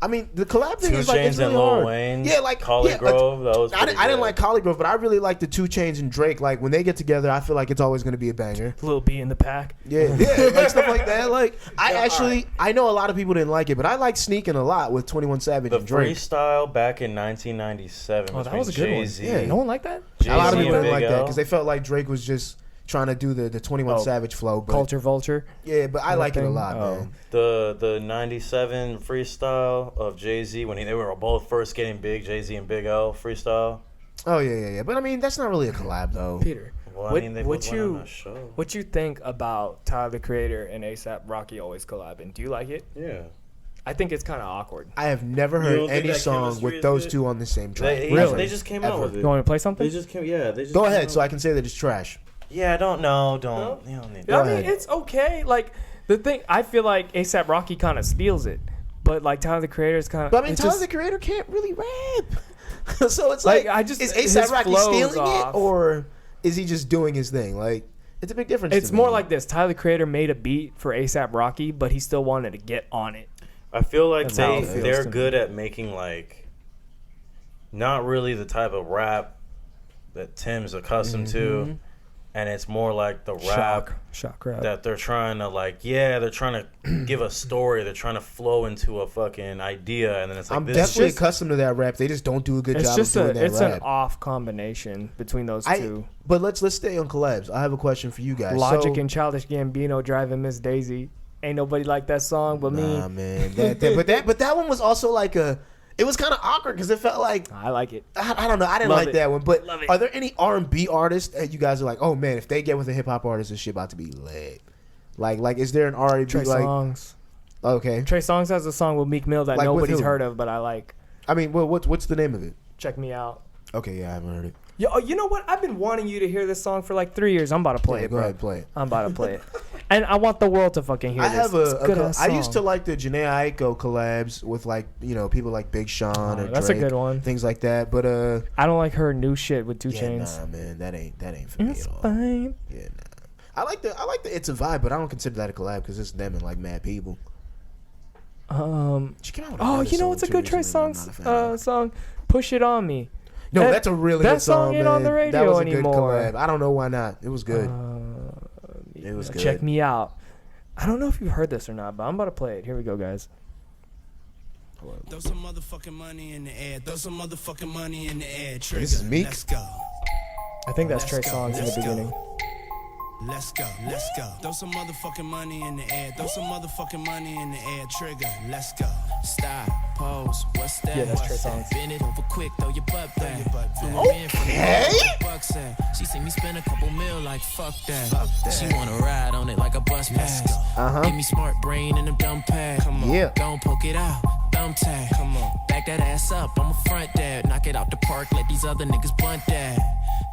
I mean, the collab thing 2 is like Chainz it's really and Lil hard. Wayne. Yeah, like Collie Grove. That was. I didn't like Collie Grove, but I really like the 2 Chainz and Drake. Like when they get together, I feel like it's always going to be a banger. Lil B in the pack. Yeah, like stuff like that. Like I know a lot of people didn't like it, but I like Sneaking a lot with 21 Savage The and Drake. freestyle back in 1997. Oh, that was a good one. Jay-Z. Yeah. No one liked that? A lot of Jay-Z people and didn't like Big that L. because they felt like Drake was just trying to do the 21 Oh, Savage flow. But, Culture Vulture. Yeah, but I like it a lot, Oh. man. The 97 freestyle of Jay-Z when they were both first getting big, Jay-Z and Big L freestyle. Oh yeah. But I mean, that's not really a collab though. Peter, Well, I what, mean, they what both went you on a show. what you think about Tyler the Creator and ASAP Rocky always collabing? Do you like it? Yeah. I think it's kind of awkward. I have never You heard don't think any that song chemistry with is those good? two on the same track. They, Really? they just came out Ever. with it. You want me to play something? They just came. Yeah. They just. Go came ahead, out so I can say that it's trash. Yeah. I don't know. Don't. No? You don't need. Go I mean, ahead. it's okay. Like the thing, I feel like ASAP Rocky kind of steals it, but like Tyler the Creator is kind of. But I mean, Tyler the Creator can't really rap, so it's Like, like, I just- is his ASAP Rocky flow's stealing off. it or is he just doing his thing? Like, it's a big difference. It's to more me. like this. Tyler the Creator made a beat for ASAP Rocky, but he still wanted to get on it. I feel like That's how it feels they're to me. good at making like not really the type of rap that Tim's accustomed to, and it's more like the rap Shock rap. that they're trying to like. Yeah, they're trying to give a story. They're trying to flow into a fucking idea, and then it's like I'm this. definitely just- accustomed to that rap. They just don't do a good It's job just of doing that it's rap. an off combination between those two. But let's stay on collabs. I have a question for you guys. Logic So- and Childish Gambino driving Miss Daisy. Ain't nobody like that song but me. Nah, man. But that one was also like it was kind of awkward because it felt like I like it. I don't know. I didn't Love like it. that one. But Love it. are there any R&B artists that you guys are like, oh man, if they get with a hip hop artist, this shit about to be lit? Like, is there an R&B Trey like? Songz. Okay. Trey Songz has a song with Meek Mill that Like with nobody's who? heard of, but I like. I mean, what's the name of it? Check Me Out. Okay, yeah, I haven't heard it. Yo, you know what? I've been wanting you to hear this song for like 3 years. I'm about to play Yeah, it, go bro. ahead, play it. I'm about to play it. And I want the world to fucking hear I this. have It's a good-ass I used to song. like the Janae Aiko collabs with like people like Big Sean or that's a Drake, good one. things like that. But I don't like her new shit with 2 yeah, Chainz. nah, man, that ain't for me It's at all. fine. Yeah, nah. I like the It's a Vibe, but I don't consider that a collab because it's them and like mad people. She came out with Oh, another you know song, what's a too, good Trey recently that I'm Songz not a fan of. song? Push It On Me. No, That- that's a really that good song, song ain't man. on the That radio was a anymore. good collab. I don't know why not. It was good. It was good. Check Me Out. I don't know if you've heard this or not, but I'm about to play it. Here we go, guys. Throw some motherfucking money in the air. Throw some motherfucking money in the air. Trigger. This is Meek? Let's go. I think that's Trey Let's go, Songz in the let's go. beginning. Let's go. Let's go. Throw some motherfucking money in the air. Throw some motherfucking money in the air. Trigger. Let's go. Stop. Pose. What's that? Yeah, that's Trey What's that? Songz. Bend it over quick. Throw your butt back. Flew her in from the bucks at. She seen me spend a couple mil like fuck that. She wanna ride on it like a bus pass. Give me smart brain and a dumb pad. Come on. Yeah. Don't poke it out. Thumb tag. Come on. Back that ass up. I'm a front dad. Knock it out the park. Let these other niggas bunt that.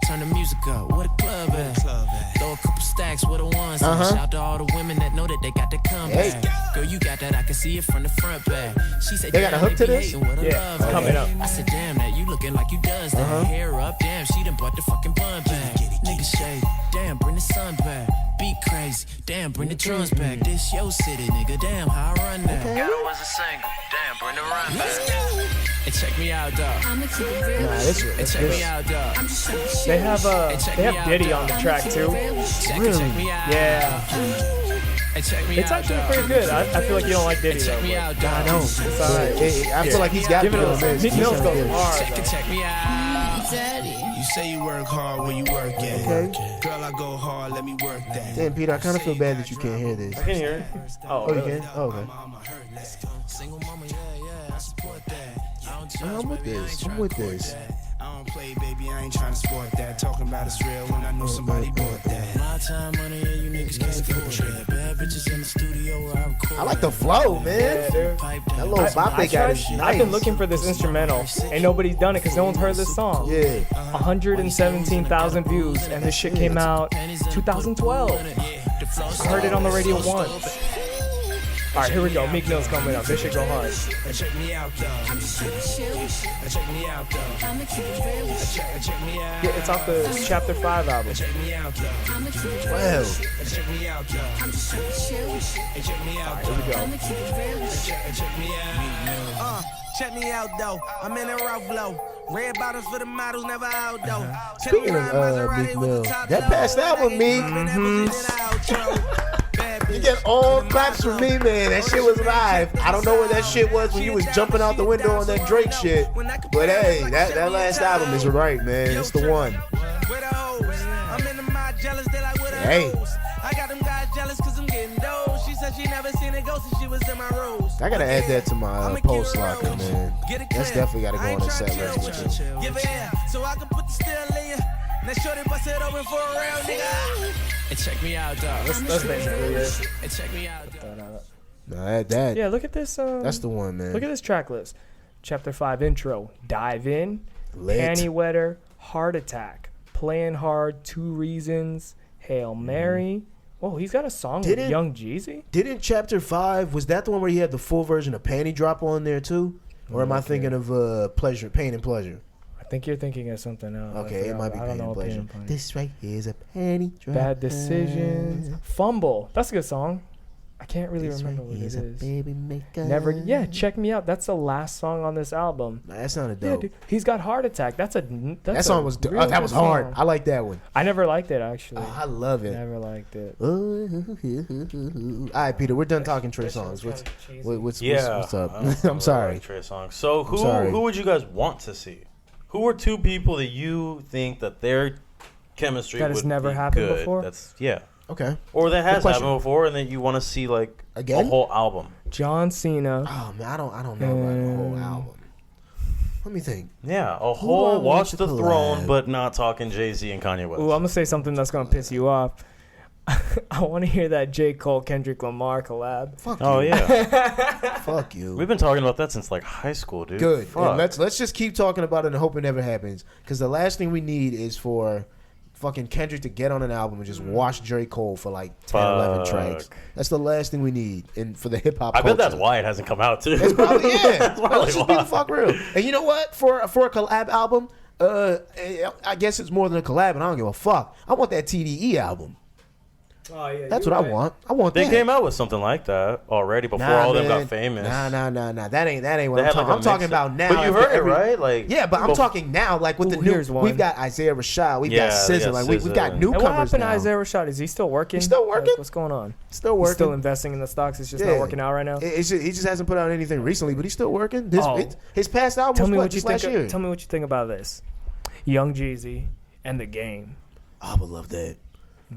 Turn the music up. Where the club at? Throw a couple stacks. Where the ones at? Shout to all the women that know that they got to come Hey. back. Girl, you got that. I can see it from the front back. She said, They got a hook to be this? hating, what a Yeah, love it's coming at. up. I said, damn, that you looking like you does that. Hair up, damn, she done bought the fucking bun back. Nigga shade, damn, bring the sun back. Beat crazy, damn, bring the drums back. This your city, nigga, damn, how I run that. Girl was a single, damn, bring the run back. And check me out, dog. Nah, this And check me out, dog. they have Diddy on the track too. Check me out. Yeah, And check me it's out, actually dog. pretty good. I feel like you don't like Diddy though. Check me but out, dog. I know. It's alright. I feel like he's got Give to it be a on this. Meek Mill's goes hard. Check me out. You say you work hard when you work it. Okay. Girl, I go hard, let me work that. Damn, Peter, I kind of feel bad that you can't hear this. I can hear it. Oh, Oh, you really? can? Oh, okay. Mama hurt, let's go. Single mama, yeah, I support that. I don't judge, I'm with baby, I this. ain't I'm tryna with quote this. that. I don't play, baby, I ain't trying to sport that. Talking about it's real when I know somebody bought that. My time, money, and you niggas can't afford that. Bad bitches in the studio where I record. I like the flow, man. dude. That little bop they got is nice. I've been looking for this instrumental. Ain't nobody's done it because no one's heard this song. Yeah. 117,000 views, and this shit came out 2012. I heard it on the radio once. All right, here we go. Meek Mill's coming up. This shit go hard. Check me out, dog. Check me out though. I'ma keep it real with you. Check me out. Yeah, it's off the Chapter 5 album. Check me out though. I'ma keep it real Well, with you. Check me out though. I'm just trying to chill with you. Hey, check me out Here we though. go. I'ma keep it real with you. Check me out. Check me out though. I'm in a rough blow. Red bottoms for the models, never out though. Speaking of Meek Mill, that past album, Meek, you get all claps from me, man. That shit was live. I don't know where that shit was when you was jumping out the window on that Drake shit. But hey, that last album is right, man. It's the one. Hey. I got them guys jealous cause I'm getting dough. She said she never seen a ghost since she was in my rose. I gotta add that to my post locker, man. That's definitely gotta go on the set list with you. Give it air so I can put the steel in ya. Now shorty bust it open for a real nigga. And check me out, dog. That's basically it. And check me out, dog. No, that Yeah, look at this. that's the one, man. Look at this track list. Chapter 5 intro. Dive in. Lit. Panty Wetter. Heart Attack. Playing Hard. 2 Reasons. Hail Mary. Oh, he's got a song with Didn't- Young Jeezy? Didn't Chapter 5, was that the one where he had the full version of Panty Drop on there too? Or am I thinking of Pleasure, Pain and Pleasure? I think you're thinking of something else. Okay, it might be I don't Pain know and what Pleasure. Pain and Pleasure. This right here is a panty drop. Bad Decisions. Fumble. That's a good song. I can't really This remember right what it here's a is. baby maker. Never. Yeah, check me out. That's the last song on this album. Nah, that sounded Yeah, dope. dude. He's got Heart Attack. That's That song was real that was good hard. song. I like that one. I never liked it actually. Oh, I love it. Never liked it. All right, Peter, we're done talking Trey songs. What's what's up? I'm sorry. Trey Songz. So sorry. who would you guys want to see? Who are 2 people that you think that their chemistry That has would never be happened good? before? That's Okay. or that has question. happened before, and that you want to see like Again? a whole album. John Cena. Oh man, I don't know about the whole album. Let me think. Yeah, a do I whole want Watch to the collab? Throne, but not talking Jay-Z and Kanye West. Ooh, I'm gonna say something that's gonna piss you off. I want to hear that J. Cole Kendrick Lamar collab. Fuck Oh you. yeah, Fuck you. we've been talking about that since like high school, dude. Good. Fuck. And let's just keep talking about it and hope it never happens. Because the last thing we need is for fucking Kendrick to get on an album and just wash J. Cole for like 10, 11 tracks. Fuck. That's the last thing we need for the hip hop. I bet that's why it hasn't come out too. It's probably yeah. That's probably Let's just be why. the fuck real. And you know what? For a collab album, I guess it's more than a collab, and I don't give a fuck. I want that TDE album. Oh yeah, That's what I want. I want They that. came out with something like that already before Nah, all of them man. got famous. Nah. That ain't what They I'm had, talking. like, a I'm talking mix- about now. But you after heard it, every- right? Like Yeah, but I'm bef- talking now, like with Ooh, the new. here's one. We've got Isaiah Rashad. We've Yeah, got they SZA. got Like we've got SZA. And newcomers what happened to now. Isaiah Rashad? Is he still working? He's still working? Like, what's going on? Still He's working. still investing in the stocks. It's just Yeah. not working out right now. He just hasn't put out anything recently, but he's still working. Oh. His past album Tell was me what, what you just think. last year. Tell me what you think about this. Young Jeezy and The Game. I would love that.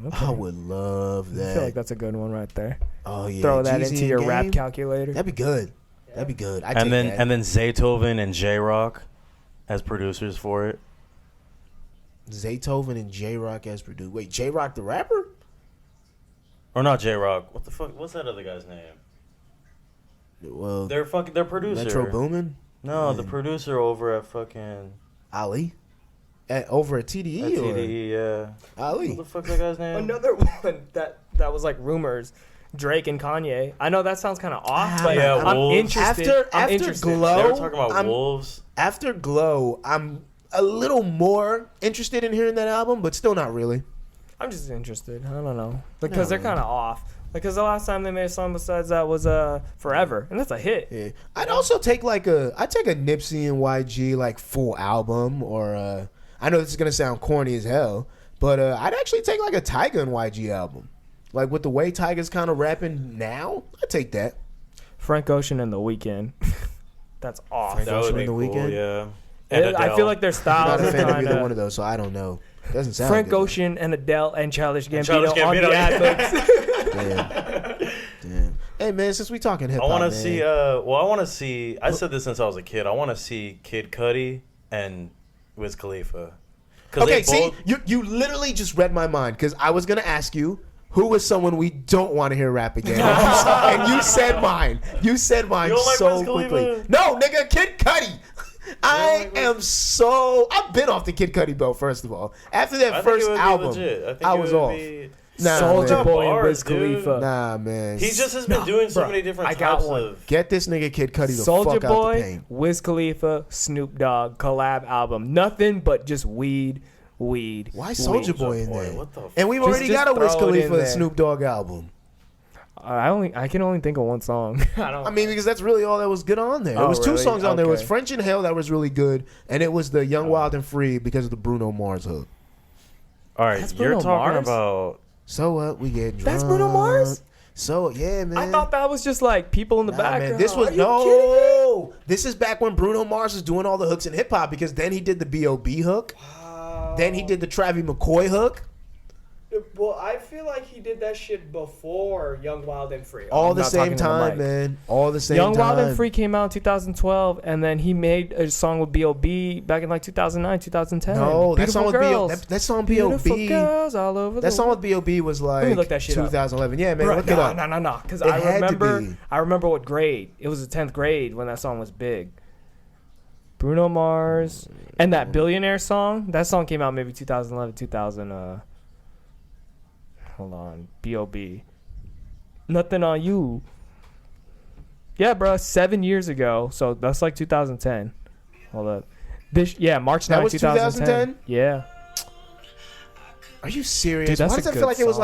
Okay. I would love I that. feel like that's a good one right there. Oh yeah, Throw that Jeezy into and your Game? rap calculator. That'd be good. That'd be good. I and then that. and then Zaytoven and J Rock as producers for it. Zaytoven and J Rock as produced. Wait, J Rock the rapper? Or not J Rock. What the fuck? What's that other guy's name? Well, Their producer. Metro Boomin. No, the Yeah. producer over at fucking Ali. Over at TDE at or TDE. Yeah. Ali. What the fuck's that guy's name? Another one that was like rumors. Drake and Kanye. I know that sounds kind of off, but Yeah, I'm Wolves. interested. I'm After interested. Glow, They were talking about I'm- Wolves. After Glow, I'm a little more interested in hearing that album, but still not really. I'm just interested. I don't know because they're No. kind of off. Because the last time they made a song besides that was Forever, and that's a hit. Yeah. I'd also take I'd take a Nipsey and YG like full album, or I know this is gonna sound corny as hell, but I'd actually take like a Tyga and YG album. Like with the way Tyga's kind of rapping now, I'd take that. Frank Ocean and The Weeknd. That's off. Frank That would Ocean be and cool. The Weeknd? Yeah. And I Adele. feel like their I'm styles not a are fan of kind either one of of those, so I don't know. Doesn't sound Frank good. Ocean and Adele and Childish Gambino, Childish on the Gambino, ad yeah. libs. Damn. Hey man, since we talking hip I hop, want to see. I want to see. I said this since I was a kid. I want to see Kid Cudi and Wiz Khalifa. 'Cause Okay, they see, both- you literally just read my mind because I was gonna ask you who is someone we don't want to hear rap again, and you said mine. You said mine You don't like so Wiz Khalifa? quickly. No, nigga, Kid Cudi. I like am so. I've been off the Kid Cudi boat. First of all, after that I think first it would be album, legit. I think I it was would off. be- Nah, Soulja man. Boy and Bars, Wiz dude. Khalifa. Nah, man. He just has been doing so bro, many different I got types one. of. Get this nigga Kid Cudi the Soulja fuck out the Boy, paint. Wiz Khalifa, Snoop Dogg collab album. Nothing but just weed. Why weed. Soulja Boy in Boy, there? what the And we've Just- already just got a Wiz throw it in Khalifa and there. Snoop Dogg album. I can only think of one song. I mean, because that's really all that was good on there. Oh, There was two really? songs on there. It was Okay. French and Hell that was really good, and it was the Young, Wild, and Free because of the Bruno Mars hook. All right, That's you're Bruno talking Mars? about. So what? We get drunk. That's Bruno Mars? So yeah, man. I thought that was just like people in the Nah, background. man, this was Are you kidding me? no. This is back when Bruno Mars was doing all the hooks in hip hop because then he did the B.O.B. hook. Then he did the Travis McCoy hook. Well, I feel like he did that shit before Young, Wild, and Free. All I'm the not same talking to the time, mic. man. All the same Young, time. Wild, and Free came out in 2012, and then he made a song with B.O.B. back in like 2009, 2010. No, that song with Beautiful B.O.B. girls. That song Beautiful B.O.B. girls all over That the song with B.O.B. was like me look that shit up. 2011. Yeah, man, Bruh, look it up. No, because It I had to remember. be. I remember what grade. It was the 10th grade when that song was big. Bruno Mars and that Billionaire song. That song came out maybe 2011, 2000. Hold on, B.O.B. Nothing on You. Yeah, bro, 7 years ago. So that's like 2010. Hold up. March 9th, That was 2010. 2010? Yeah. Are you serious? Dude, that's Why a does that good feel like it was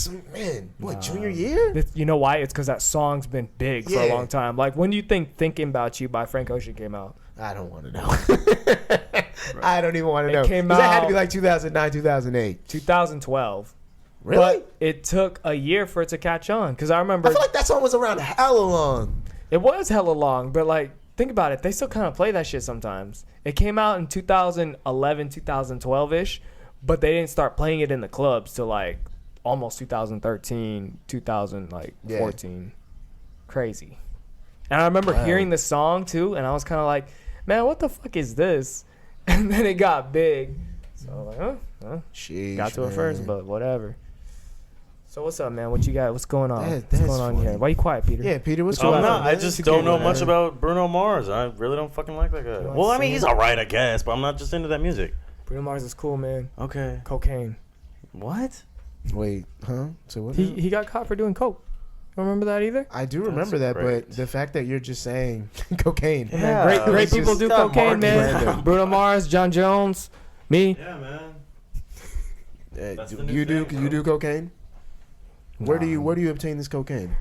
song. like, man, what, junior year? You know why? It's because that song's been big for a Yeah. long time. Like, when do you think Thinking About You by Frank Ocean came out? I don't want to know. I don't even want to It know. came 'Cause that had to be out- like 2009, 2008. 2012. Really? But it took a year for it to catch on. Because I remember I feel like that song was around hella long. it was hella long. But, like, think about it. They still kind of play that shit sometimes. It came out in 2011, 2012-ish. But they didn't start playing it in the clubs till, like, almost 2013, 2014. Crazy. And I remember Wow. hearing the song, too. And I was kind of like, man, what the fuck is this? And then it got big. So, I was like, huh? Sheesh, Got to it first, man. but whatever. So what's up, man? What you got? What's going on? That- What's that's going on funny. here? Why you quiet, Peter? Yeah, Peter, what's What you going got? on? I'm not. I man? just What don't you know doing, much man? about Bruno Mars. I really don't fucking like that guy. wanna Well, I mean, sing he's it? alright, I guess, but I'm not just into that music. Bruno Mars is cool, man. Okay. Cocaine. What? Wait, huh? So what? He got caught for doing coke. You remember that either? I do remember that, great. but the fact that you're just saying cocaine. Yeah, great it's people just do got cocaine, man. random. Bruno Mars, John Jones, me. Yeah, man. That's Do the new you do thing, you bro. do cocaine? Where do you obtain this cocaine?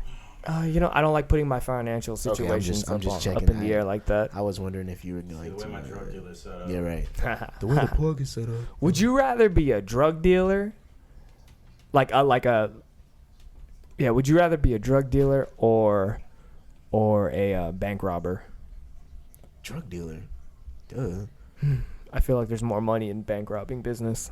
I don't like putting my financial Okay, I'm situations just- I'm just up checking in the air like that. I was wondering if you were The going way my to. drug dealer set up. Yeah, right. The way the plug is set up. Would you rather be a drug dealer, would you rather be a drug dealer or a bank robber? Drug dealer. Duh. I feel like there's more money in bank robbing business.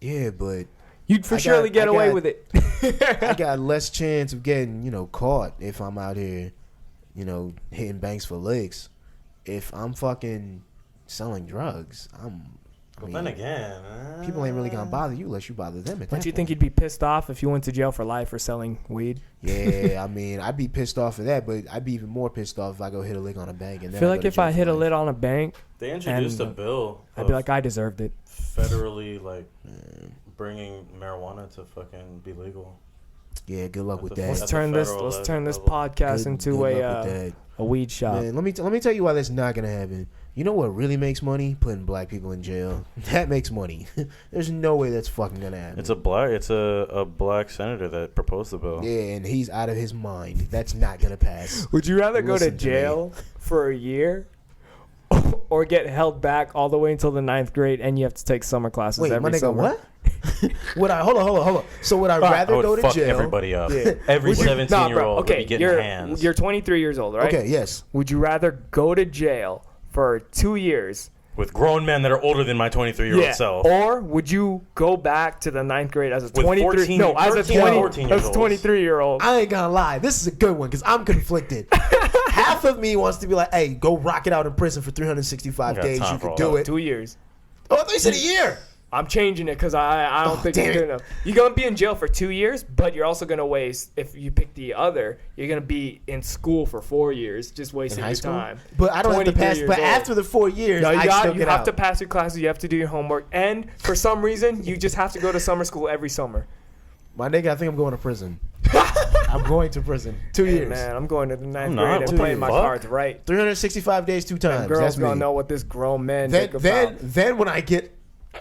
Yeah, but You'd for I surely got- get I away got- with it. I got less chance of getting, caught if I'm out here, hitting banks for licks. If I'm fucking selling drugs, But then again, people ain't really gonna bother you unless you bother them. At Don't that you think point. you'd be pissed off if you went to jail for life for selling weed? Yeah, I mean, I'd be pissed off for that, but I'd be even more pissed off if I go hit a lick on a bank. And I then feel go like to if jail I for hit a life. lid on a bank, they introduced a And, bill. I'd be like, I deserved it. federally bringing marijuana to fucking be legal. Yeah, good luck At with the that. Let's At turn this. federal Let's turn this level. podcast Good into luck with a that. weed shop. Man, let me tell you why that's not gonna happen. You know what really makes money? Putting black people in jail. That makes money. There's no way that's fucking gonna happen. It's a black senator that proposed the bill. Yeah, and he's out of his mind. That's not gonna pass. Would you rather go to Listen to me. jail for a year or get held back all the way until the 9th grade and you have to take summer classes Wait, every my nigga, summer? what? Hold on. So would I Alright, rather I would go to fuck jail? everybody up. Yeah. Every Would you- 17-year-old okay, would be getting you're, hands. You're 23 years old, right? Okay, yes. Would you rather go to jail for 2 years? with grown men that are older than my 23-year-old self. Or would you go back to the 9th grade as a With 23? 14 No, as a 13 20, 14 as years a olds. 23-year-old. I ain't gonna lie. This is a good one because I'm conflicted. Half of me wants to be like, hey, go rock it out in prison for 365 Got days. time You for could all do that. it. 2 years. Oh, I thought you said a year. I'm changing it because I don't think damn it's it. good enough. You're going to be in jail for 2 years, but you're also going to waste, if you pick the other, you're going to be in school for 4 years, just wasting high your school? time. But I don't have to 23 pass. years But old. after the 4 years, No, I still you get have out. to pass your classes, you have to do your homework, and for some reason, you just have to go to summer school every summer. My nigga, I think I'm going to prison. I'm going to prison. 2 Hey, years. man, I'm going to the ninth I'm grade not. and What playing the my fuck? cards right. 365 days, 2 times. And girls That's me. gonna know what this grown man think about. Then when I get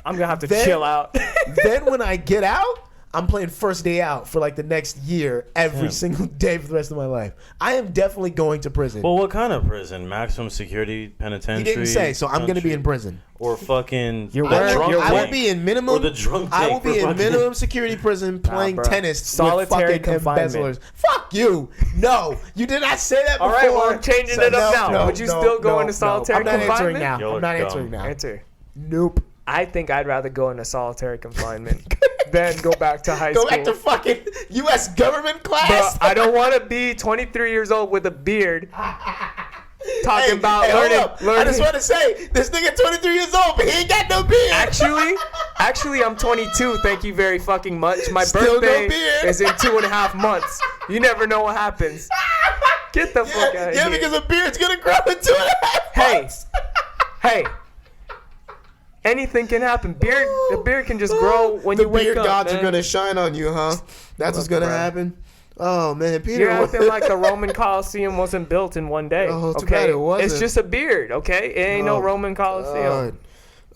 I'm gonna have to then- chill out. then when I get out, I'm playing first day out for like the next year every single day for the rest of my life. I am definitely going to prison. Well, what kind of prison? Maximum security penitentiary? He didn't say, so I'm going to be in prison. Or fucking You're the wearing- drunk you're I will tank. be in minimum. Or the drunk I will tank be for in fucking- minimum security prison playing bro. tennis Solitary with fucking confinement. embezzlers. Fuck you. No, you did not say that All before. right, well, I'm changing it up now. Would you still go into solitary I'm not answering confinement? now. Y'all I'm are not dumb. answering now. Answer. Nope. I think I'd rather go into solitary confinement than go back to high Go school. back to fucking U.S. government class. But I don't want to be 23 years old with a beard talking about hold learning. up. I just want to say, this nigga 23 years old, but he ain't got no beard. Actually, I'm 22. Thank you very fucking much. My Still no birthday beard. is in 2.5 months. You never know what happens. Get the fuck out of Yeah, here. because a beard's gonna grow in 2.5 Hey. months. Hey. Anything can happen. The beard can just grow when you wake beard up. gods man. are gonna shine on you, huh? That's what's gonna bruh. happen. Oh man, Peter. You're acting like the Roman Coliseum wasn't built in one day. Oh, too okay, bad it wasn't. It's just a beard. Okay, it ain't no Roman Coliseum. God.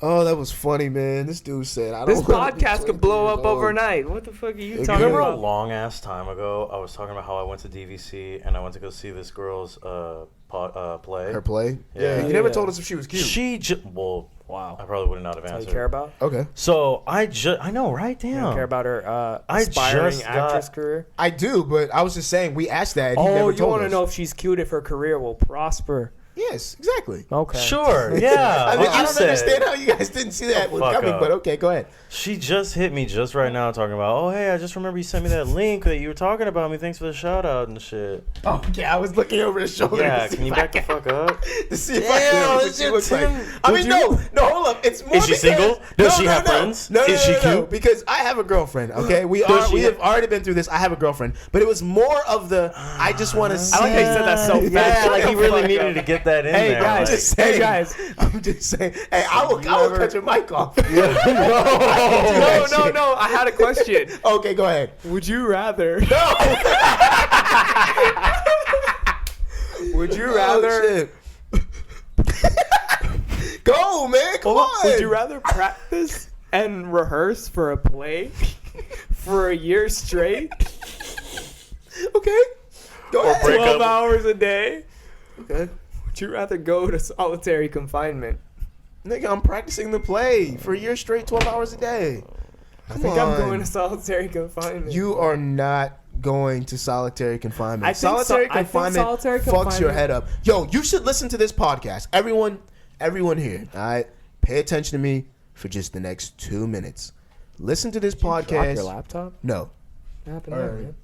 Oh, that was funny, man. This dude said, "I don't." This wanna be podcast could blow 20 up years old. overnight. What the fuck are you It talking could. Remember a about? long ass time ago, I was talking about how I went to DVC and I went to go see this girl's play. Her play. Yeah. you never Yeah. told us if she was cute. Well, Wow. I probably would not have That's all you answered. care about? Okay, So I know, right? You Damn. don't care about her I aspiring just actress got- career? I do, but I was just saying we asked that. And he Oh, never you told want to us. know if she's cute, if her career will prosper? Yes, exactly. Okay. Sure. Yeah. I what you don't said. understand how you guys didn't see that one fuck coming, up. but okay, go ahead. She just hit me just right now talking about, oh, hey, I just remember you sent me that link that you were talking about me. Thanks for the shout out and shit. Oh, yeah, I was looking over his shoulder. Yeah, to see can you if I back the fuck up? to see if Damn, I can what this she shit, looks like. Tim. I Would mean, you- no, hold up. It's more. Is she because- single? Does she have friends? No, Is she cute? Because I have a girlfriend. Okay, we Does she have have- already been through this. I have a girlfriend, but it was more of the I just want to see. I like how you said that so fast. Yeah, Shut like the he really fuck needed up. to get that in Hey there. guys, like- Just saying. hey guys. I'm just saying. Hey, I will cut your mic off. No. I had a question. Okay, go ahead. Would you rather? Would you rather? Oh, go, man. Come on. Would you rather practice and rehearse for a play for a year straight, Okay. Go Or ahead. break 12 up. hours a day? Okay. Would you rather go to solitary confinement? Nigga, I'm practicing the play for a year straight, 12 hours a day. I think I'm going to solitary confinement. You are not going to solitary confinement. I think Solitary I think confinement solitary fucks your confinement- head up. Yo, you should listen to this podcast. Everyone here, all right? Pay attention to me for just the next 2 minutes. Listen to this Drop podcast. your laptop? No. What happened there, man?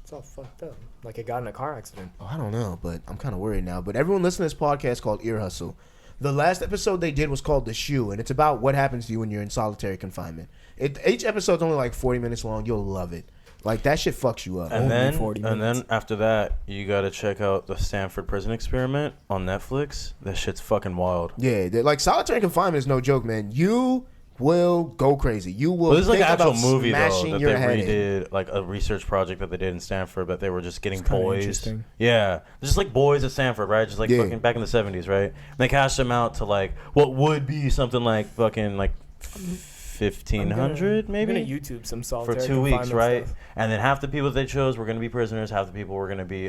It's all fucked up. Like it got in a car accident. Oh, I don't know, but I'm kind of worried now. But everyone listen to this podcast called Ear Hustle. The last episode they did was called The Shoe, and it's about what happens to you when you're in solitary confinement. Each episode's only like 40 minutes long. You'll love it. Like, that shit fucks you up. And Only then, 40 and minutes. then after that, you gotta check out the Stanford Prison Experiment on Netflix. That shit's fucking wild. Yeah, like, solitary confinement is no joke, man. You will go crazy. You will Well, this is like think an actual about movie though smashing that your they head in. redid, like a research project that they did in Stanford, but they were just getting kinda boys. interesting. Yeah, just like boys at Stanford, right? Just like Yeah. fucking back in the 70s, right? And they cashed them out to like what would be something like fucking like 1,500 I'm maybe gonna YouTube some for solitary 2 weeks, confinement right? stuff. And then half the people they chose were gonna be prisoners, half the people were gonna be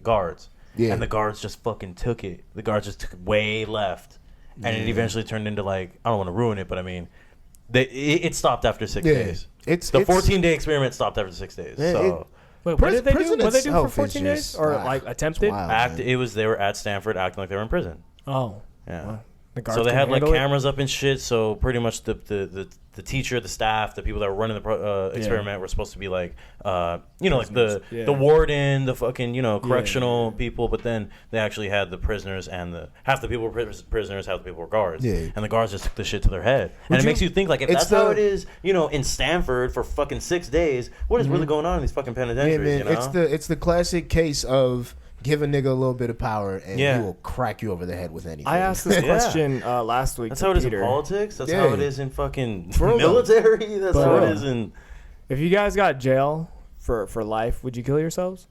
guards. Yeah. And the guards just fucking took it. The guards just took it way left, and it eventually turned into like, I don't want to ruin it, but I mean, it stopped after 6 Yeah. days. It's The it's- 14-day experiment stopped after 6 days. Yeah, So Wait, what Prison- did they do? prison What did they do for itself is 14 days? just- Or ah, like it's attempted? wild. they were at Stanford acting like they were in prison. Oh. Yeah. Wow. The guards So they can had like handle it? cameras up and shit. So pretty much the teacher, the staff, the people that were running the experiment were supposed to be like, like Prisoners. the warden, the fucking correctional people. But then they actually had the prisoners and half the people were prisoners, half the people were guards. Yeah. And the guards just took the shit to their head. Would And it you- makes you think like if it's that's how the- it is, in Stanford for fucking 6 days, what is really going on in these fucking Yeah, penitentiaries? man, it's the classic case of give a nigga a little bit of power and Yeah. he will crack you over the head with anything. I asked this Yeah. question last week That's to how it is Peter. in politics. That's Yeah. how it is in fucking For real, though. military. That's For how real. it is in. If you guys got jail for life, would you kill yourselves?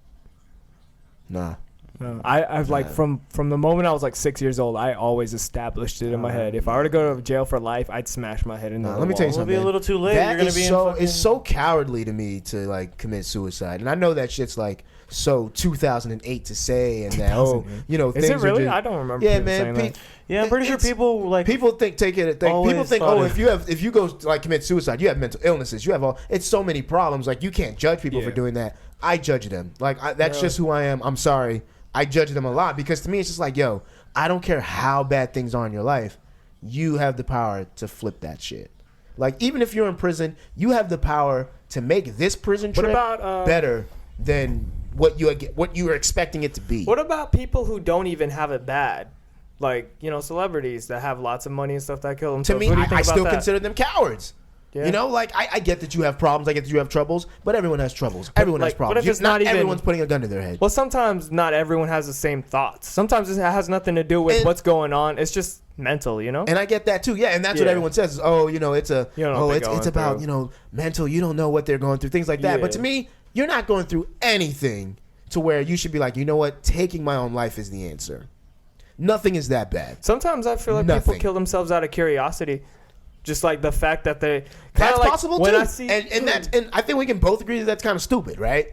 Nah. No. I've like from the moment I was like 6 years old, I always established it in my head. If I were to go to jail for life, I'd smash my head in the Let me tell you It'll something. be a little too late. That You're gonna is be so in fucking... it's so cowardly to me to like commit suicide, and I know that shit's like so 2008 to say, and that Is things it really? Are just, I don't remember. yeah, people man. saying that. Yeah, I'm pretty sure it's- people like People people Always think, thought oh, of- if you go to, like commit suicide, you have mental illnesses, you have all. It's so many problems. Like you can't judge people for Yeah. doing that. I judge them. Like that's just who I am. I'm sorry. I judge them a lot because to me it's just like, yo, I don't care how bad things are in your life, you have the power to flip that shit. Like even if you're in prison, you have the power to make this prison trip about, better than what you were expecting it to be. What about people who don't even have it bad? Like, celebrities that have lots of money and stuff that kill To themselves. me, What do you think I about still that? consider them cowards. Yeah. You know, like I get that you have problems, I get that you have troubles, but everyone has troubles. Everyone has like, what problems. if it's not even- everyone's putting a gun to their head. Well, sometimes not everyone has the same thoughts. Sometimes it has nothing to do with And- what's going on. It's just mental, And I get that too. Yeah, and that's what Yeah. everyone says. Is, oh, it's a You don't know what they're it's going about, through. mental. You don't know what they're going through, things like that. But Yeah. to me, you're not going through anything to where you should be like, you know what, taking my own life is the answer. Nothing is that bad. Sometimes I feel like Nothing. people kill themselves out of curiosity. Just like the fact that they That's like possible when too. I see, and I think we can both agree that that's kind of stupid, right?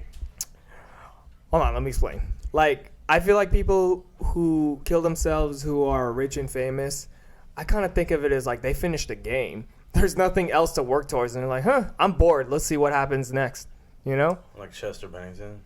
Hold on, let me explain. Like, I feel like people who kill themselves who are rich and famous, I kind of think of it as like they finished a game. There's nothing else to work towards, and they're like, I'm bored. Let's see what happens next. like Chester Bennington.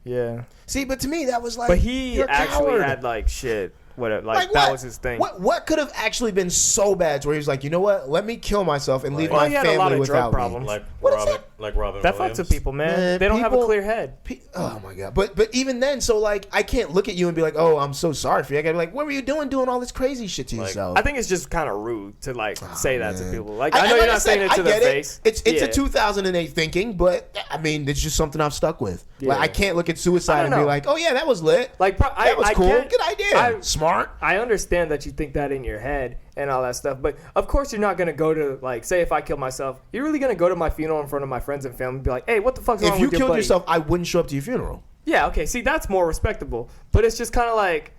Yeah. See, but to me, that was like, But he you're a actually coward. had like shit. Whatever. Like Like that what? was his thing. What could have actually been so bad to where he was like, you know what? Let me kill myself and leave Well, my he had a lot family of drug without me. problems. Like What is Robin, that? like Robin That Williams. fucks with people, man. Man, They don't have a people- clear head. Oh my god! But even then, so like, I can't look at you and be like, oh, I'm so sorry for you. I gotta be like, what were you doing all this crazy shit to Like, yourself? I think it's just kind of rude to like say that to man. people. Like I know you're not saying it to their face. It's Yeah. a 2008 thinking, but I mean, it's just something I've stuck with. Like Yeah. I can't look at I suicide don't and be know. like, oh yeah, that was lit. Like That was I cool. get- Good idea. Smart. I understand that you think that in your head and all that stuff, but of course you're not gonna go to like, say if I kill myself, you're really gonna go to my funeral in front of my friends and family and be like, hey, what the fuck's wrong If you with your killed buddy? yourself, I wouldn't show up to your funeral. Yeah, okay, see that's more respectable, but it's just kind of like.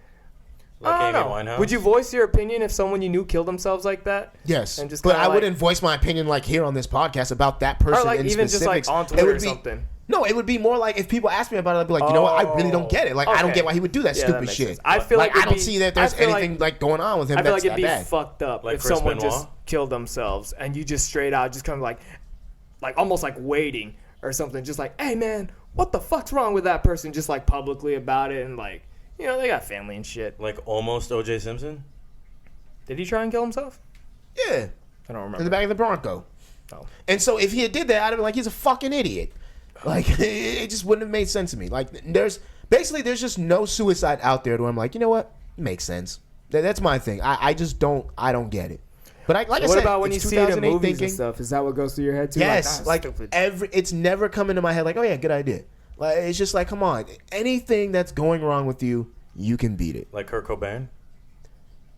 Like I Amy don't know. Winehouse. Would you voice your opinion if someone you knew killed themselves like that? Yes, And just but kinda I like- wouldn't voice my opinion like here on this podcast about that person Or like in even just like specifics. on It Twitter would or be- something. No, it would be more like if people asked me about it, I'd be like, you know what? I really don't get it. Like, I don't Okay. get why he would do that Yeah, stupid makes shit. sense. I feel like I it'd don't be- see that I there's feel anything like going on with him I feel that's like it'd that be bad. fucked up Like if Chris someone Benoit? just killed themselves and you just straight out just kind of like almost like waiting or something, just like, hey man, what the fuck's wrong with that person? Just like publicly about it and like, they got family and shit. Like almost O.J. Simpson. Did he try and kill himself? Yeah, I don't in the remember. back of the Bronco. Oh. And so if he had did that, I'd have been like, he's a fucking idiot. Like, it just wouldn't have made sense to me. Like, there's just no suicide out there where I'm like, you know what? It makes sense. That's my thing. I just don't get it. But I What said, about when you it's see it in 2008 movies thinking. and stuff? Is that what goes through your head too? Yes, like like stupid. it's never come into my head like, oh yeah, good idea. Like it's just like, come on, anything that's going wrong with you, you can beat it. Like Kurt Cobain.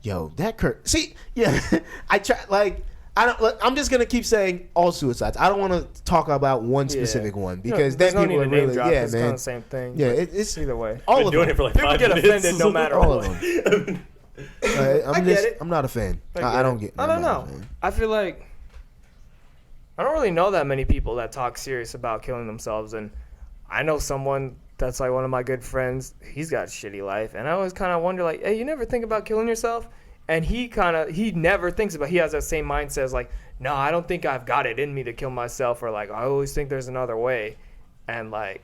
Yo, that Kurt. See, yeah, I try. Like, I don't. Look, I'm just gonna keep saying all suicides. I don't want to talk about one specific one because there's then no people need are to name really, drop. yeah, It's kind of man. the same thing. Yeah, but it's either way. all Been of doing them. it for like People 5 get minutes. offended no matter All what. of them. I'm get it. I'm not a fan. get I don't it. get. I I'm don't not a know. fan. I feel like I don't really know that many people that talk serious about killing themselves, and I know someone that's like one of my good friends. He's got a shitty life, and I always kind of wonder, like, hey, you never think about killing yourself? And he never thinks about. He has that same mindset, as like, no, I don't think I've got it in me to kill myself, or like, I always think there's another way, and like.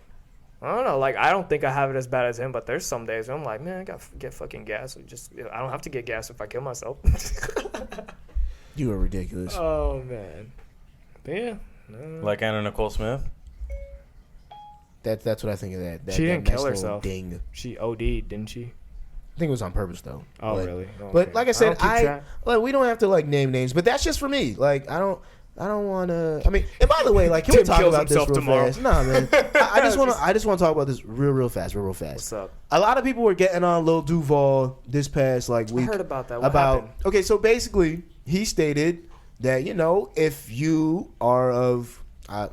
I don't know, like, I don't think I have it as bad as him, but there's some days where I'm like, man, I gotta get fucking gas. I don't have to get gas if I kill myself. You are ridiculous. Oh, man. But yeah. No. Like Anna Nicole Smith. That's what I think of that. She didn't that kill nice little herself. Ding. She OD'd, didn't she? I think it was on purpose though. Oh, But- really? Oh, But okay. like I said, don't keep track. like, we don't have to like name names, but that's just for me. Like I don't want to. I mean, and by the way, like, can we Tim talk kills about this real himself tomorrow. fast? Nah, man. I just want to talk about this real fast. What's up? A lot of people were getting on Lil Duval this past like week. I heard about that. What happened? Okay, so basically, he stated that if you are of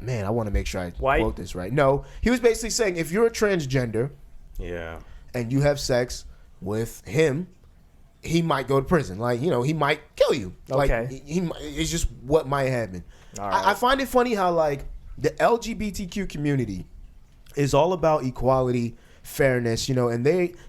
man, I want to make sure I White? quote this right. No, he was basically saying if you're a transgender Yeah. and you have sex with him, he might go to prison. Like, you know, he might kill you. Like, Okay. it's just what might happen. All right. I find it funny how, like, the LGBTQ community is all about equality, fairness, you know, and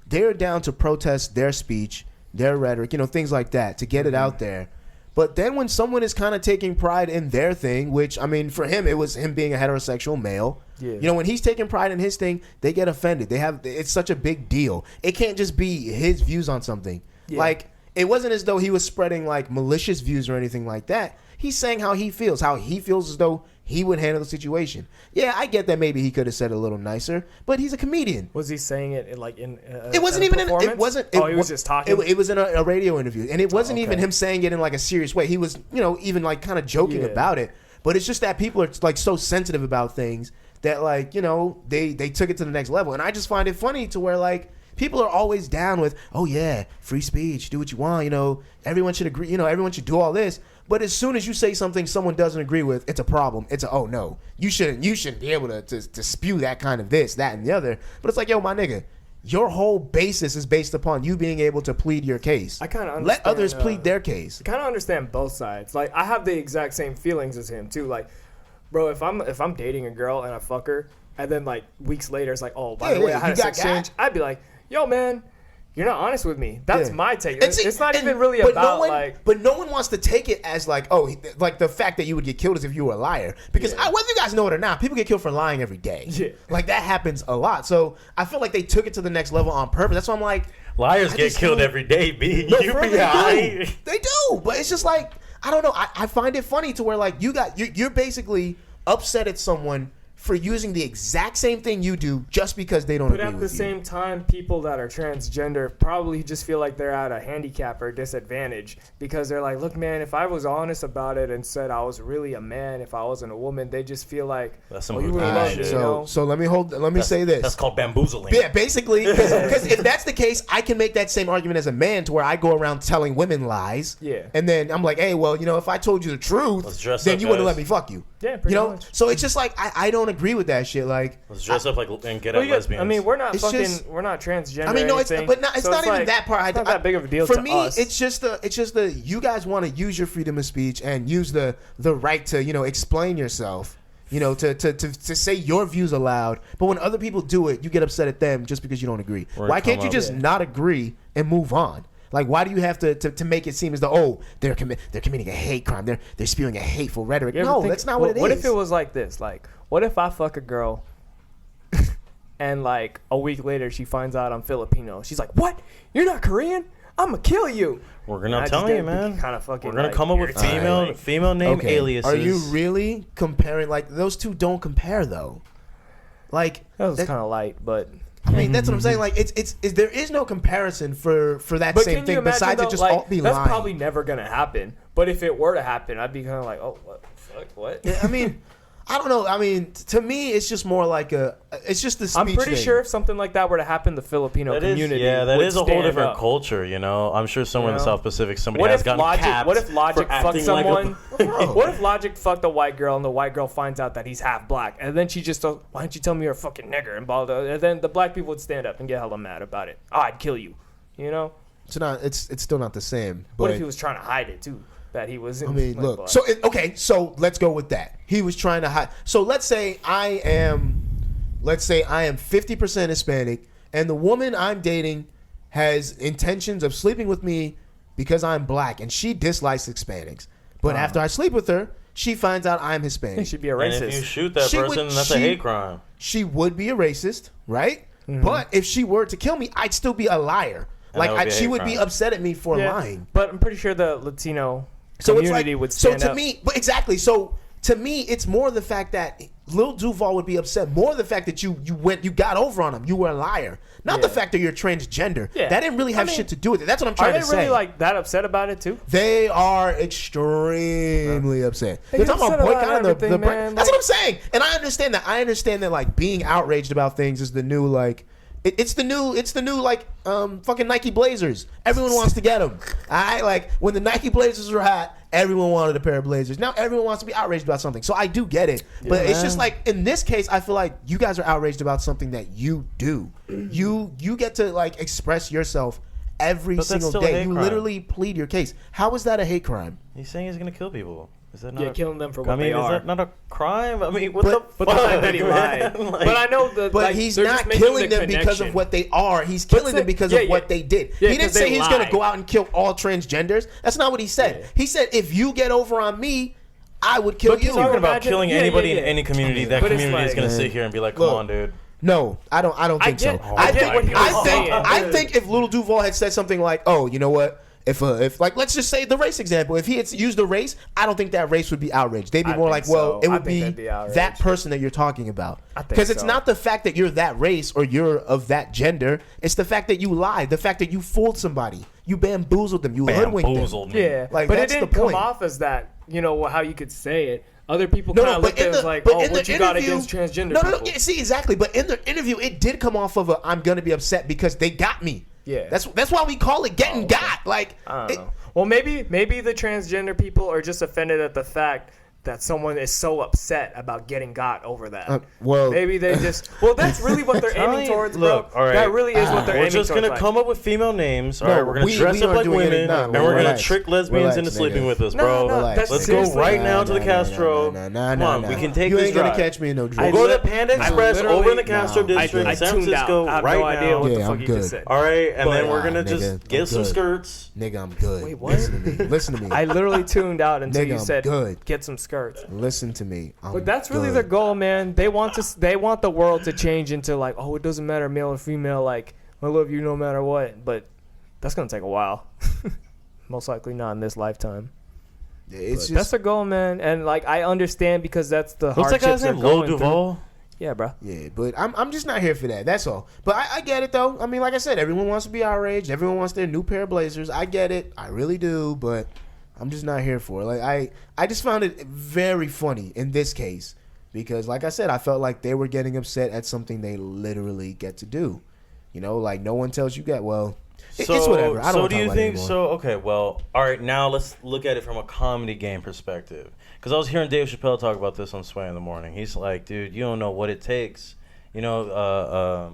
they're down to protest their speech, their rhetoric, you know, things like that to get it out there. But then when someone is kind of taking pride in their thing, which, I mean, for him, it was him being a heterosexual male. Yeah. You know, when he's taking pride in his thing, they get offended. It's such a big deal. It can't just be his views on something. Yeah. Like, it wasn't as though he was spreading, like, malicious views or anything like that. He's saying how he feels as though he would handle the situation. Yeah, I get that maybe he could have said it a little nicer, but he's a comedian. Was he saying it like in? It wasn't even. It wasn't. Oh, he was just talking. It was in a radio interview, and it wasn't even okay. him saying it in like a serious way. He was, you know, even like kind of joking Yeah. about it. But it's just that people are like so sensitive about things that, like, you know, they took it to the next level, and I just find it funny to where, like, people are always down with, oh yeah, free speech, do what you want, you know, everyone should agree, you know, everyone should do all this. But as soon as you say something someone doesn't agree with, it's a problem. It's a, oh no, you shouldn't be able to spew that kind of this, that, and the other. But it's like, yo, my nigga, your whole basis is based upon you being able to plead your case. I kind of understand. Let others plead their case. I kind of understand both sides. Like, I have the exact same feelings as him too. Like, bro, if I'm dating a girl and I fuck her, and then like weeks later it's like, oh, by the way, I had a sex change, I'd be like, yo, man, you're not honest with me. That's my take. It's not even really about like. But no one wants to take it as like, oh, like the fact that you would get killed as if you were a liar. Because whether you guys know it or not, people get killed for lying every day. Yeah. Like, that happens a lot. So I feel like they took it to the next level on purpose. That's why I'm like, Liars I get just killed feel- every day, B. No, You for real, be they high. do. They do, but it's just like, I don't know. I find it funny to where, like, you're basically upset at someone for using the exact same thing you do just because they don't But agree at the with you. same time, people that are transgender probably just feel like they're at a handicap or disadvantage because they're like, look, man, if I was honest about it and said I was really a man, if I wasn't a woman, they just feel like, That's some oh, you voodoo really love shit. me, you So know? so let me say this. That's called bamboozling. Yeah, basically, because if that's the case, I can make that same argument as a man to where I go around telling women lies. Yeah. And then I'm like, hey, well, you know, if I told you the Let's truth, dress then up, you wouldn't guys. let me fuck you. Yeah, pretty You know? much. So it's just like, I don't agree with that shit. Like, Let's dress up like and get Well, at you got- lesbians. I mean, we're not It's fucking, just- we're not transgender. I mean, no, or it's anything, but not, it's so not even like, that part. It's not that big of a deal for to me. us. It's just the you guys want to use your freedom of speech and use the right to, you know, explain yourself. You know, to say your views aloud. But when other people do it, you get upset at them just because you don't agree. Or Why can't come you just up- not agree and move on? Like, why do you have to make it seem as though, oh, they're committing a hate crime, they're spewing a hateful rhetoric? You ever No, think- that's not what it is. What if it was like this? Like, what if I fuck a girl and like a week later she finds out I'm Filipino? She's like, "What? You're not Korean? I'm gonna kill you." We're gonna tell you, man. Kind of fucking. We're gonna like, come up with irritating. female name Okay. aliases. Are you really comparing? Like, those two don't compare though. Like, That was that- kind of light, but. I mean, that's what I'm saying. Like, it's there is no comparison for that But same can thing you imagine besides though, it just like, all be that's lying. probably never gonna happen. But if it were to happen, I'd be kind of like, oh, what? the fuck? What? Yeah, I mean, I don't know. I mean, to me, it's just more like it's just the speech I'm pretty thing. sure if something like that were to happen, the Filipino That is, community that would is a whole stand different up. culture, you know. I'm sure somewhere in the You know? South Pacific somebody What has if gotten Logic? capped What if Logic for fucked acting like someone? Bro. What if Logic fucked a white girl and the white girl finds out that he's half black, and then she just goes, "Why don't you tell me you're a fucking nigger?" And blah, blah, blah. And then the black people would stand up and get hella mad about it. Oh, I'd kill you. You know? It's not. It's still not the same. What But if he was trying to hide it too? That he was. I mean, like, look. black. So okay. So let's go with that. He was trying to hide. So let's say I am 50% Hispanic, and the woman I'm dating has intentions of sleeping with me because I'm black, and she dislikes Hispanics. But after I sleep with her, she finds out I'm he Hispanic. should be a And racist. if you shoot that She person, would- that's a she- hate crime. She would be a racist, right? But if she were to kill me, I'd still be a liar. And that would be a she hate would be crime. upset at me for Yeah, lying. but I'm pretty sure the Latino So it's community like, would so stand to up. me, but exactly. So to me, it's more the fact that Lil Duval would be upset. More the fact that you got over on him. You were a liar. Not the Yeah. fact that you're transgender. Yeah. That didn't really I have mean, shit to do with it. That's what I'm Are trying they to really say. like that upset about it too? They are extremely upset. They They're get talking about upset about boycotting the everything, brand. man. That's Like- what I'm saying. And I understand that. I understand that like being outraged about things is the new like It's the new like fucking Nike Blazers. Everyone wants to get them. I like when the Nike Blazers were hot. Everyone wanted a pair of Blazers. Now everyone wants to be outraged about something. So I do get it, but it's just like in this case, I feel like you guys are outraged about something that you do. You get to like express yourself every But that's single still a day. hate You crime. literally plead your case. How is that a hate crime? He's saying he's gonna kill people. Is that not? Yeah, killing them for what I mean, they is are. that not a crime? I mean, what But- the But the fuck? fact that he lied. man? Like, But I know that. But like, he's they're just not making killing the them because connection. of what they are. He's killing them because of what they did. Yeah, He didn't 'cause say they he was going to lied. go out and kill all transgenders. That's not what he said. Yeah. He said, if you get over on me, I would kill But you. can you talking about imagine- killing yeah, anybody yeah, in yeah. any community. That But it's community is like- gonna sit here and be like, "Come Look. on, dude." No, I don't think get- so. I get what he was saying. I think if Little Duval had said something like, "Oh, you know what? If like let's just say the race example, if he had used a race, I don't think that race would be outraged. They'd be I more think like, well, so. it I would think be they'd be outraged. that person that you're talking about. I think Because it's so. not the fact that you're that race or you're of that gender. It's the fact that you lied, the fact that you fooled somebody, you bamboozled them, you hoodwinked them. Bamboozled me. Yeah, Like, but it that's the didn't come point. off as that. You know how you could say it. Other people No, kind of but looked at in it as the like, but "Oh, in the what you got interview- against transgender no, people?" yeah, see exactly. But in the interview, it did come off of a "I'm gonna be upset because they got me." Yeah. that's why we call it getting got. Like, I it- don't know. Well, maybe the transgender people are just offended at the fact that someone is so upset about getting got over that. well- maybe they just. Well, that's really what they're Telling aiming you- towards, look, bro. all right. That really is what they're We're aiming just towards. gonna like- come up with female names. All No, right, we're gonna we dress up aren't like doing women, any- nah, and we're gonna relax. trick lesbians Relax, into sleeping nigga. with us, No, bro. no, Relax. that's Let's seriously- go right now to the Castro. Nah, Come on, we can take you this ain't gonna drive. catch me in no We'll drive. go to Panda I Express literally- over in the Castro Nah, district, I San tuned Francisco, out. I have right no idea now. what the Yeah, fuck I'm you good. just said. All right, and then Nah, we're gonna nigga, just I'm get some good. skirts. Nigga, I'm good. Wait, what? Listen to me. Listen to me. I literally tuned out until Nigga, you I'm said good. get some skirts. Listen to me. I'm But that's really good. their goal, man. They want the world to change into like, oh, it doesn't matter male or female. Like, I love you no matter what. But that's gonna take a while. Most likely not in this lifetime. It's That's just their goal, man. And like, I understand because that's the What's that hardships guy's they're name? Lil going through. Duval. Yeah, bro. yeah, but I'm just not here for that. That's all. But I get it though. I mean, like I said, everyone wants to be outraged. Everyone wants their new pair of Blazers. I get it. I really do. But I'm just not here for it. Like I just found it very funny in this case because, like I said, I felt like they were getting upset at something they literally get to do. You know, like no one tells you that. Well, it's whatever. I don't So wanna do talk you about it think? anymore. So okay, well, all right. Now let's look at it from a comedy game perspective. Because I was hearing Dave Chappelle talk about this on Sway in the Morning. He's like, dude, you don't know what it takes. You know,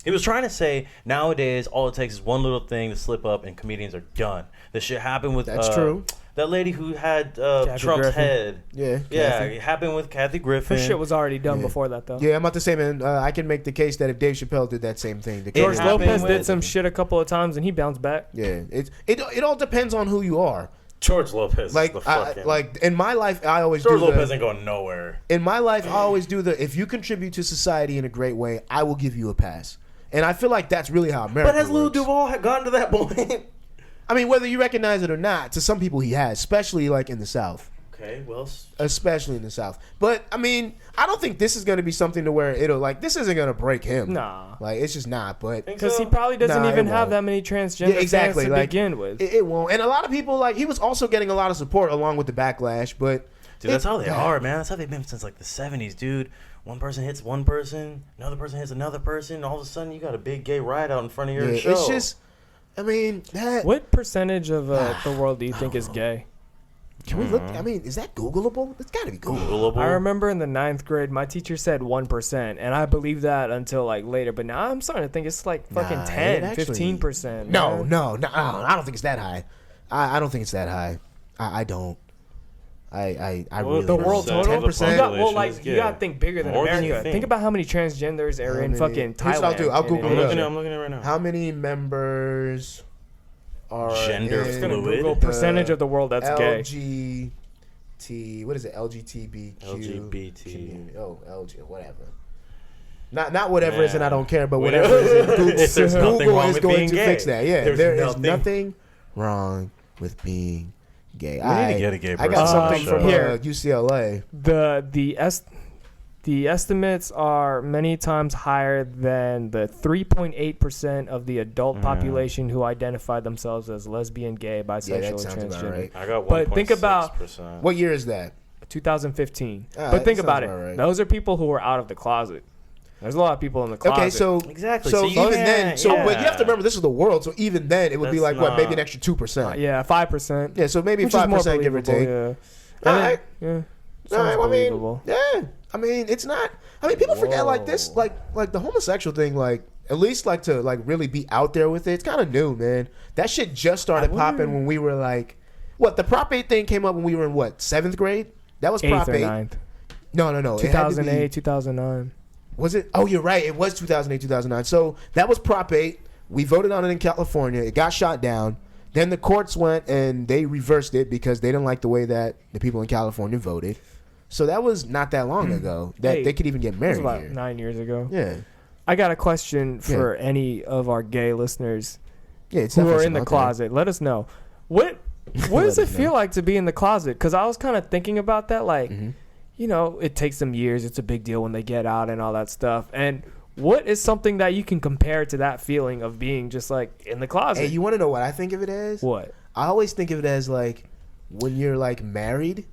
he was trying to say nowadays all it takes is one little thing to slip up and comedians are done. This shit happened with That's true. That lady who had Trump's Griffin. head. Yeah, Yeah, Kathy. it happened with Kathy Griffin. This shit was already done Yeah. before that, though. Yeah, I'm about to say, man. I can make the case that if Dave Chappelle did that same thing, the George It Lopez happened did with- some shit a couple of times and he bounced back. Yeah, it all depends on who you are. George Lopez. Like, is the fucking, like in my life, I always George do Lopez the, ain't going nowhere. in my life, I always do the if you contribute to society in a great way, I will give you a pass. And I feel like that's really how America But has Lil works. Duval gotten to that point? I mean, whether you recognize it or not, to some people he has, especially like in the South. Okay, well, Especially in the South. But I mean, I don't think this is going to be something to where it'll like this isn't going to break him. Nah. Like it's just not. But Because he probably doesn't Nah, even it have won't. that many transgender yeah, exactly. fans to like, begin with. it won't. And a lot of people like he was also getting a lot of support along with the backlash. But dude, that's how they are, man. That's how they've been since like the 70s, dude. One person hits one person, another person hits another person. All of a sudden, you got a big gay riot out in front of your Yeah, show. it's just. I mean, that. What percentage of the world do you think is gay? Can we look? I mean, is that Googleable? It's got to be Googleable. Googleable. I remember in the 9th grade, my teacher said 1%, and I believed that until like later. But now I'm starting to think it's like fucking Nah, 10, it actually- 15%. No, man. no, no. I don't think it's that high. I don't think it's that high. I don't. I Well, really the don't. world total. 10%? You got, well, population like is you gay. gotta think bigger than More than you America. think. Think about how many transgenders are in How fucking many- Thailand. Here's what I'll do. I'll and Google I'm it up. looking, I'm looking at it right now. How many members are Gender in Gonna fluid? Google the percentage of the world that's gay. LGBT. What is it? LGBTQ. LGBT. community. Oh, LG. Whatever. Not whatever is, and I Yeah. don't care, but Whatever. whatever is. Google, If there's nothing Google wrong is with going being to gay. fix that. Yeah, There's there is nothing- nothing wrong with being gay. We need to get a gay I got person on something the from show. Here. UCLA. The estimates are many times higher than the 3.8% of the adult population who identify themselves as lesbian, gay, bisexual, that or sounds about transgender. right. I got 1.6%. But think about- What year is that? 2015. Ah, but think that about it. sounds about right. Those are people who are out of the closet. There's a lot of people in the closet. Okay, so Exactly. So, So you even can't- then, so but you have to yeah. remember this is the world. So even then, it would be That's like what, maybe not- an extra 2%. yeah, 5%. Yeah, so maybe Which is more 5% give or take. believable, yeah. All And right. then- yeah. All right, Sounds well, I mean, believable. yeah. I mean, it's not. I mean, people forget like this, Whoa. like the homosexual thing. Like at least like to like really be out there with it. It's kind of new, man. That shit just started popping when we were like, what? The Prop 8 thing came up when we were in what, 7th grade? That was Prop 8th or 8. 9th. No. It had to be- 2008, 2009. Was it? Oh, you're right. It was 2008, 2009. So that was Prop 8. We voted on it in California. It got shot down. Then the courts went and they reversed it because they didn't like the way that the people in California voted. So that was not that long ago that Hey, they could even get It was married about here. 9 years ago. Yeah. I got a question for any of our gay listeners Yeah, it's who definitely are in the something out there. closet. Let us know. What Let does it us know. feel like to be in the closet? Because I was kind of thinking about that. Like, Mm-hmm. you know, it takes them years. It's a big deal when they get out and all that stuff. And what is something that you can compare to that feeling of being just like in the closet? Hey, you want to know what I think of it as? What? I always think of it as like when you're like married,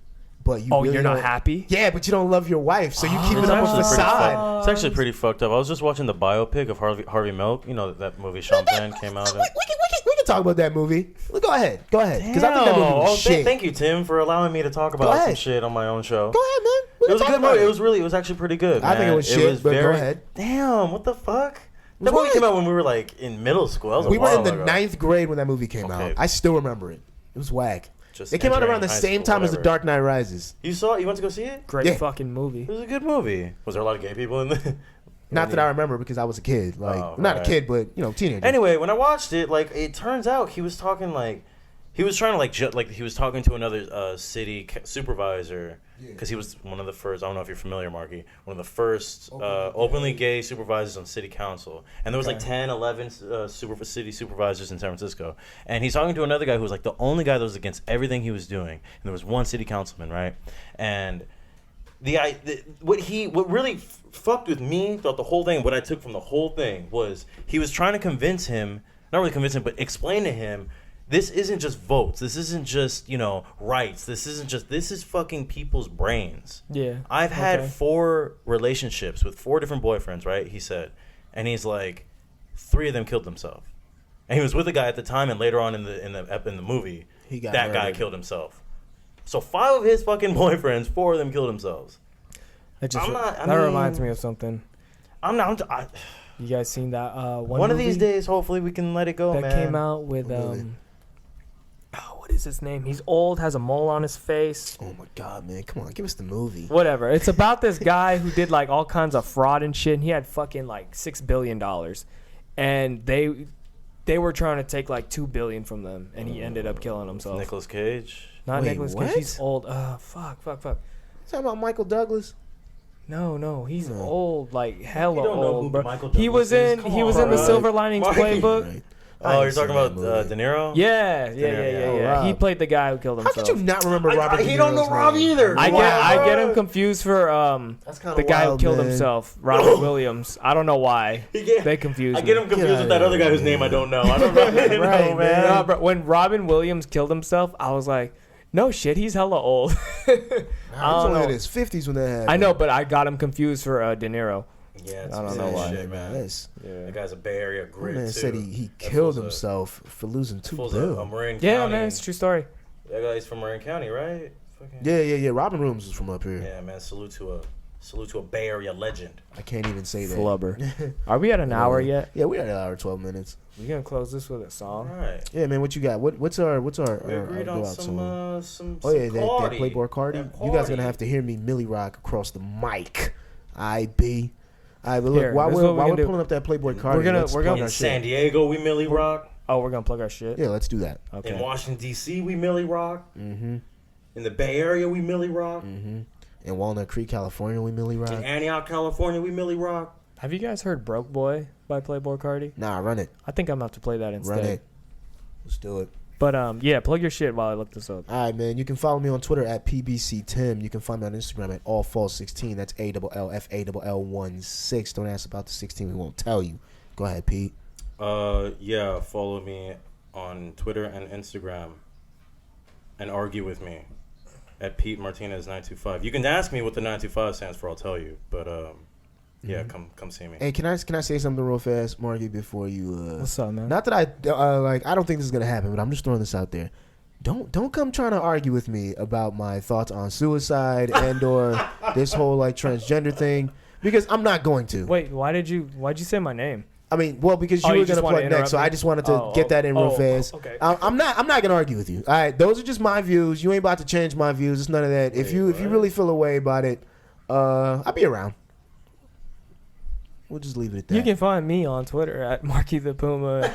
but you Oh, really you're not don't- happy? Yeah, but you don't love your wife, so you keep It's it up a actually, pretty facade. fucked. It's actually pretty fucked up. I was just watching the biopic of Harvey Milk. You know that movie Sean Penn came out. We can talk about that movie. Well, go ahead, because I think that movie was shit. Thank you, Tim, for allowing me to talk Go about some ahead. shit on my own show. Go ahead, man. We It can was a talk good about movie. It was actually pretty good. I think it man. was shit, but go ahead. Damn, what the fuck? That What? movie came out when we were like in middle school. That was a We were in while the ago. 9th grade when that movie came Okay. out. I still remember it. It was whack. Just It came out entering around the high same school, time as The whatever. Dark Knight Rises. You saw it? You went to go see it? Great Yeah. fucking movie. It was a good movie. Was there a lot of gay people in there? Not that I remember because I was a kid. Like, Oh, not a right. kid, but teenager. Anyway, when I watched it, like it turns out he was talking like he was trying to like he was talking to another city supervisor because he was one of the first. I don't know if you're familiar, Marky. One of the first openly gay supervisors on city council, and there was like 10, 11 city supervisors in San Francisco. And he's talking to another guy who was like the only guy that was against everything he was doing, and there was one city councilman, right? And what really fucked with me throughout the whole thing, what I took from the whole thing was he was trying to convince him, not really convince him, but explain to him, this isn't just votes. This isn't just, rights. This is fucking people's brains. Yeah. I've had Okay. 4 relationships with 4 different boyfriends, right? He said. And he's like, 3 of them killed themselves. And he was with a guy at the time, and later on in the movie, He got that guy murdered. killed himself. So 5 of his fucking boyfriends, 4 of them killed themselves. That just I'm not- I that mean- reminds me of something. You guys seen that one of these movie days, hopefully, we can let it go, that man. came out with what is his name? He's old, has a mole on his face. Oh my god, man! Come on, give us the movie. Whatever. It's about this guy who did like all kinds of fraud and shit. And he had fucking like $6 billion, and they were trying to take like $2 billion from them, and he ended up killing himself. Nicolas Cage. Not Wait, Nicholas what? Cage. He's old. Fuck. You talking about Michael Douglas? No, he's No. old, like hella You don't know old, who bro. Michael He was Douglas in is? Come he was on, in the bro. Silver Linings Marky. Playbook. Right. Oh, I you're ain't talking seen about that movie. De Niro? Yeah. Oh, Rob. He played the guy who killed How himself. could you not remember Robert? he De don't know Niro's Rob name? either. I Wow. get him confused for That's kinda the guy who wild, killed man. himself, Robert Williams. I don't know why. They confused I get me. him confused with that other guy whose name I don't know. I don't know, Right, man. No, bro, when Robin Williams killed himself, I was like, no shit, he's hella old. Nah, he I was don't only in know. his 50s when that happened. I know, but I got him confused for De Niro. Yeah, it's I don't some know why. shit, man. Yes. That guy's a Bay Area That grit, man too. said he That killed fool's a- himself for losing $2 fool's billion. a Marin Yeah, County. man, it's a true story. That guy's from Marin County, right? Fucking- Yeah. Robin Williams is from up here. Yeah, man. Salute to a Bay Area legend. I can't even say that. Flubber. Are we at an hour yet? Yeah, we're at an hour 12 minutes. We gonna close this with a All song? right. Yeah, man, what you got? What's our We agreed go on out song? some. Oh yeah, some that Cardi. Playboy Cardi. That You guys are gonna Cardi. have to hear me Millie Rock across the mic. IB. All right, but look, Here, while this is we're what we while can we're do. pulling up that Playboy Cardi, We're gonna- let's we're plug gonna- In our San shit. Diego, we Millie Rock. Oh, we're gonna plug our shit. Yeah, let's do that. Okay. In Washington D.C., we Millie Rock. Mm-hmm. In the Bay Area, we Millie Rock. Mm-hmm. In Walnut Creek, California, we Millie Rock. In Antioch, California, we Millie Rock. Have you guys heard "Broke Boy" by Playboy Cardi? Nah, run it, I think I'm about to play that instead. run it. Let's do it. But yeah, plug your shit while I look this up. All right, man. You can follow me on Twitter at PBCTim. You can find me on Instagram at AllFall16. That's ALLFALL16. Don't ask about the 16. We won't tell you. Go ahead, Pete. Yeah, follow me on Twitter and Instagram and argue with me at Pete Martinez 925. You can ask me what the 925 stands for, I'll tell you. But Yeah, come see me. Hey, can I say something real fast, Marky, before you? What's up, man? Not that I don't think this is gonna happen, but I'm just throwing this out there. Don't come trying to argue with me about my thoughts on suicide and or this whole like transgender thing, because I'm not going to. Wait, why'd you say my name? I mean, well, because Oh, you you were just gonna wanna plug next, so interrupt I me? just wanted to get that in real fast. Okay. I'm not gonna argue with you. All right, those are just my views. You ain't about to change my views. It's none of that. If you really feel a way about it, I'll be around. We'll just leave it at that. You can find me on Twitter at Marky the Puma.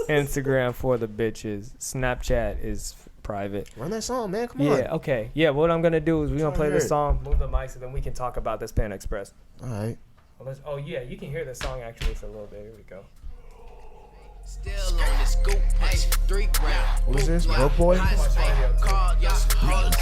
Instagram for the bitches. Snapchat is private. Run that song, man. Come on. Yeah, okay. Yeah, what I'm gonna do is we're gonna play hear this it. song, move the mic, so then we can talk about this Pan Express. All right. Oh yeah, you can hear the song actually for a little bit. Here we go. Still on this scoop, hey, 3 grand. What is this? Broke Boy? Call y'all some hoes,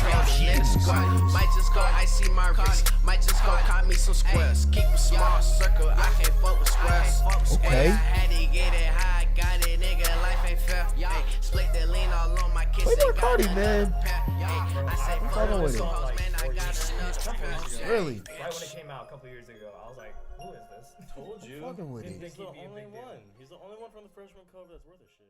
let it squat. Might just go icy my wrist. Might just go cop me some squares. Keep a small circle, I can't fuck with squares. Okay. I had to get it high, got it, nigga, life ain't fair. Hey, split the lean all on my kids. Play more Cardi, man. I say, I'm fuck fucking with those it. hoes, man, I got enough pairs. Really? Right when it came out a couple years ago, I was like, who is this? Told you. Fucking with it. He's the only one. He's the only one from the freshman cover that's worth a shit.